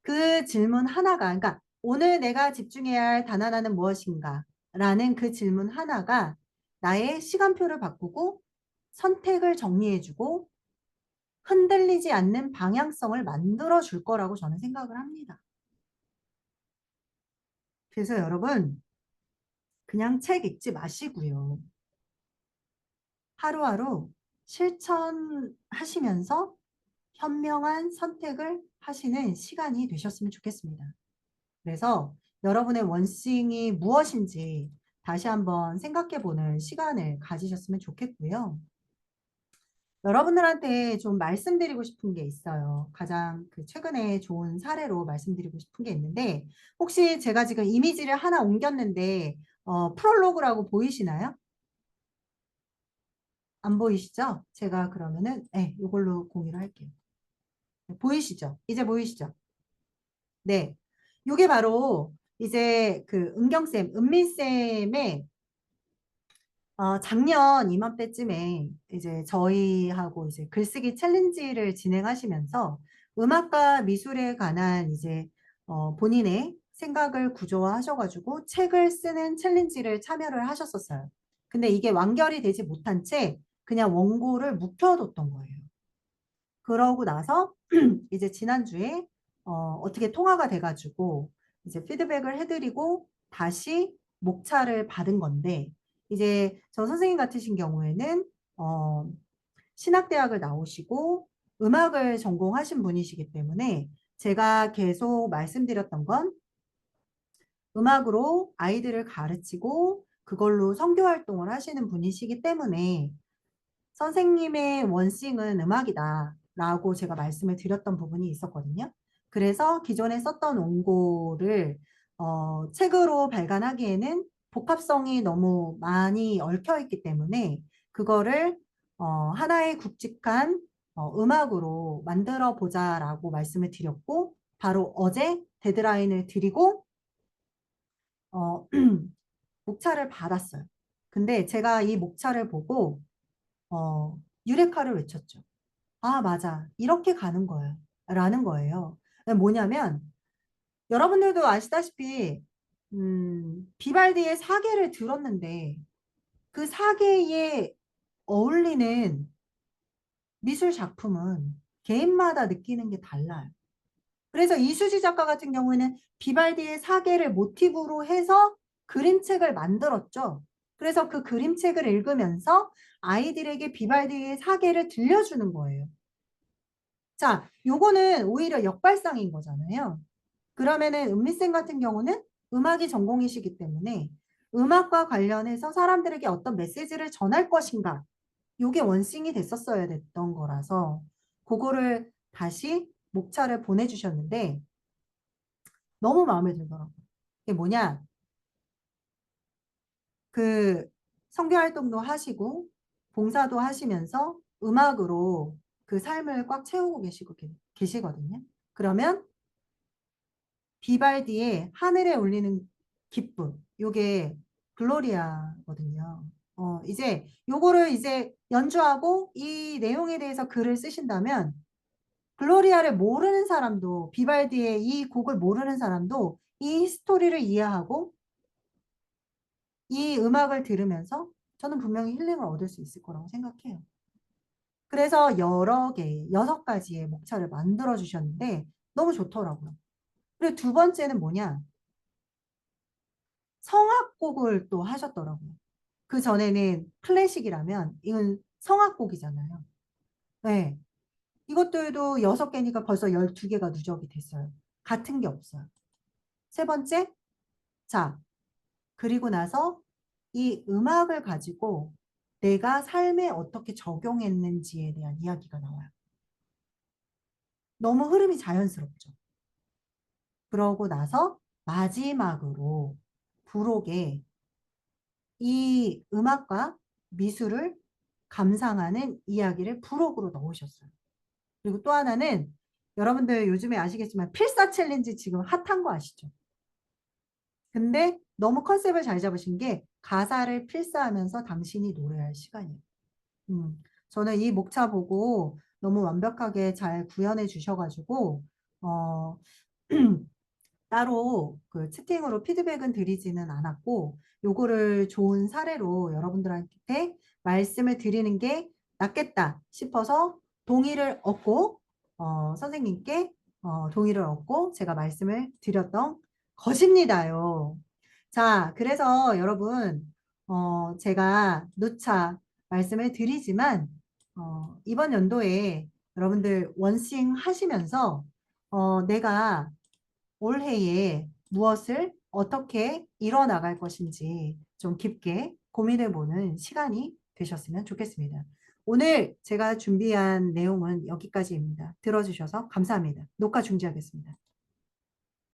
그 질문 하나가 그러니까 오늘 내가 집중해야 할 단 하나는 무엇인가 라는 그 질문 하나가 나의 시간표를 바꾸고 선택을 정리해주고 흔들리지 않는 방향성을 만들어 줄 거라고 저는 생각을 합니다. 그래서 여러분 그냥 책 읽지 마시고요. 하루하루 실천하시면서 현명한 선택을 하시는 시간이 되셨으면 좋겠습니다. 그래서 여러분의 원싱이 무엇인지 다시 한번 생각해보는 시간을 가지셨으면 좋겠고요. 여러분들한테 좀 말씀드리고 싶은 게 있어요. 가장 그 최근에 좋은 사례로 말씀드리고 싶은 게 있는데 혹시 제가 지금 이미지를 하나 옮겼는데 프롤로그라고 보이시나요? 안 보이시죠? 제가 그러면은 네, 이걸로 공유를 할게요. 네, 보이시죠? 이제 보이시죠? 네. 이게 바로 이제 그 은경쌤, 은민쌤의 작년 이맘때쯤에 이제 저희하고 이제 글쓰기 챌린지를 진행하시면서 음악과 미술에 관한 이제 본인의 생각을 구조화하셔가지고 책을 쓰는 챌린지를 참여를 하셨었어요. 근데 이게 완결이 되지 못한 채 그냥 원고를 묵혀뒀던 거예요. 그러고 나서 이제 지난주에 어떻게 통화가 돼가지고 이제 피드백을 해드리고 다시 목차를 받은 건데 이제 저 선생님 같으신 경우에는 신학대학을 나오시고 음악을 전공하신 분이시기 때문에 제가 계속 말씀드렸던 건 음악으로 아이들을 가르치고 그걸로 선교 활동을 하시는 분이시기 때문에 선생님의 원싱은 음악이다 라고 제가 말씀을 드렸던 부분이 있었거든요. 그래서 기존에 썼던 원고를 책으로 발간하기에는 복합성이 너무 많이 얽혀 있기 때문에 그거를 하나의 굵직한 음악으로 만들어 보자라고 말씀을 드렸고 바로 어제 데드라인을 드리고 목차를 받았어요. 근데 제가 이 목차를 보고 유레카를 외쳤죠. 아, 맞아. 이렇게 가는 거야. 라는 거예요. 뭐냐면, 여러분들도 아시다시피, 비발디의 사계를 들었는데, 그 사계에 어울리는 미술 작품은 개인마다 느끼는 게 달라요. 그래서 이수지 작가 같은 경우에는 비발디의 사계를 모티브로 해서 그림책을 만들었죠. 그래서 그 그림책을 읽으면서 아이들에게 비발디의 사계를 들려주는 거예요. 자, 요거는 오히려 역발상인 거잖아요. 그러면은 은미쌤 같은 경우는 음악이 전공이시기 때문에 음악과 관련해서 사람들에게 어떤 메시지를 전할 것인가 요게 원싱이 됐었어야 됐던 거라서 그거를 다시 목차를 보내주셨는데 너무 마음에 들더라고요. 이게 뭐냐 그 선교 활동도 하시고 봉사도 하시면서 음악으로 그 삶을 꽉 채우고 계시거든요. 그러면 비발디의 하늘에 울리는 기쁨, 요게 글로리아거든요. 이제 요거를 이제 연주하고 이 내용에 대해서 글을 쓰신다면 글로리아를 모르는 사람도, 비발디의 이 곡을 모르는 사람도 이 스토리를 이해하고 이 음악을 들으면서 저는 분명히 힐링을 얻을 수 있을 거라고 생각해요. 그래서 여러 개, 6가지의 목차를 만들어 주셨는데 너무 좋더라고요. 그리고 두 번째는 뭐냐? 성악곡을 또 하셨더라고요. 그전에는 클래식이라면 이건 성악곡이잖아요. 네. 이것들도 6개니까 벌써 12개가 누적이 됐어요. 같은 게 없어요. 세 번째, 자, 그리고 나서 이 음악을 가지고 내가 삶에 어떻게 적용했는지에 대한 이야기가 나와요. 너무 흐름이 자연스럽죠. 그러고 나서 마지막으로 부록에 이 음악과 미술을 감상하는 이야기를 부록으로 넣으셨어요. 그리고 또 하나는 여러분들 요즘에 아시겠지만 필사 챌린지 지금 핫한 거 아시죠? 근데 너무 컨셉을 잘 잡으신 게 가사를 필사하면서 당신이 노래할 시간이에요. 저는 이 목차 보고 너무 완벽하게 잘 구현해 주셔가지고 어, 따로 그 채팅으로 피드백은 드리지는 않았고 요거를 좋은 사례로 여러분들한테 말씀을 드리는 게 낫겠다 싶어서 동의를 얻고 선생님께 동의를 얻고 제가 말씀을 드렸던 것입니다요. 자, 그래서 여러분 제가 누차 말씀을 드리지만 이번 연도에 여러분들 원싱 하시면서 내가 올해에 무엇을 어떻게 이뤄나갈 것인지 좀 깊게 고민해보는 시간이 되셨으면 좋겠습니다. 오늘 제가 준비한 내용은 여기까지입니다. 들어주셔서 감사합니다. 녹화 중지하겠습니다.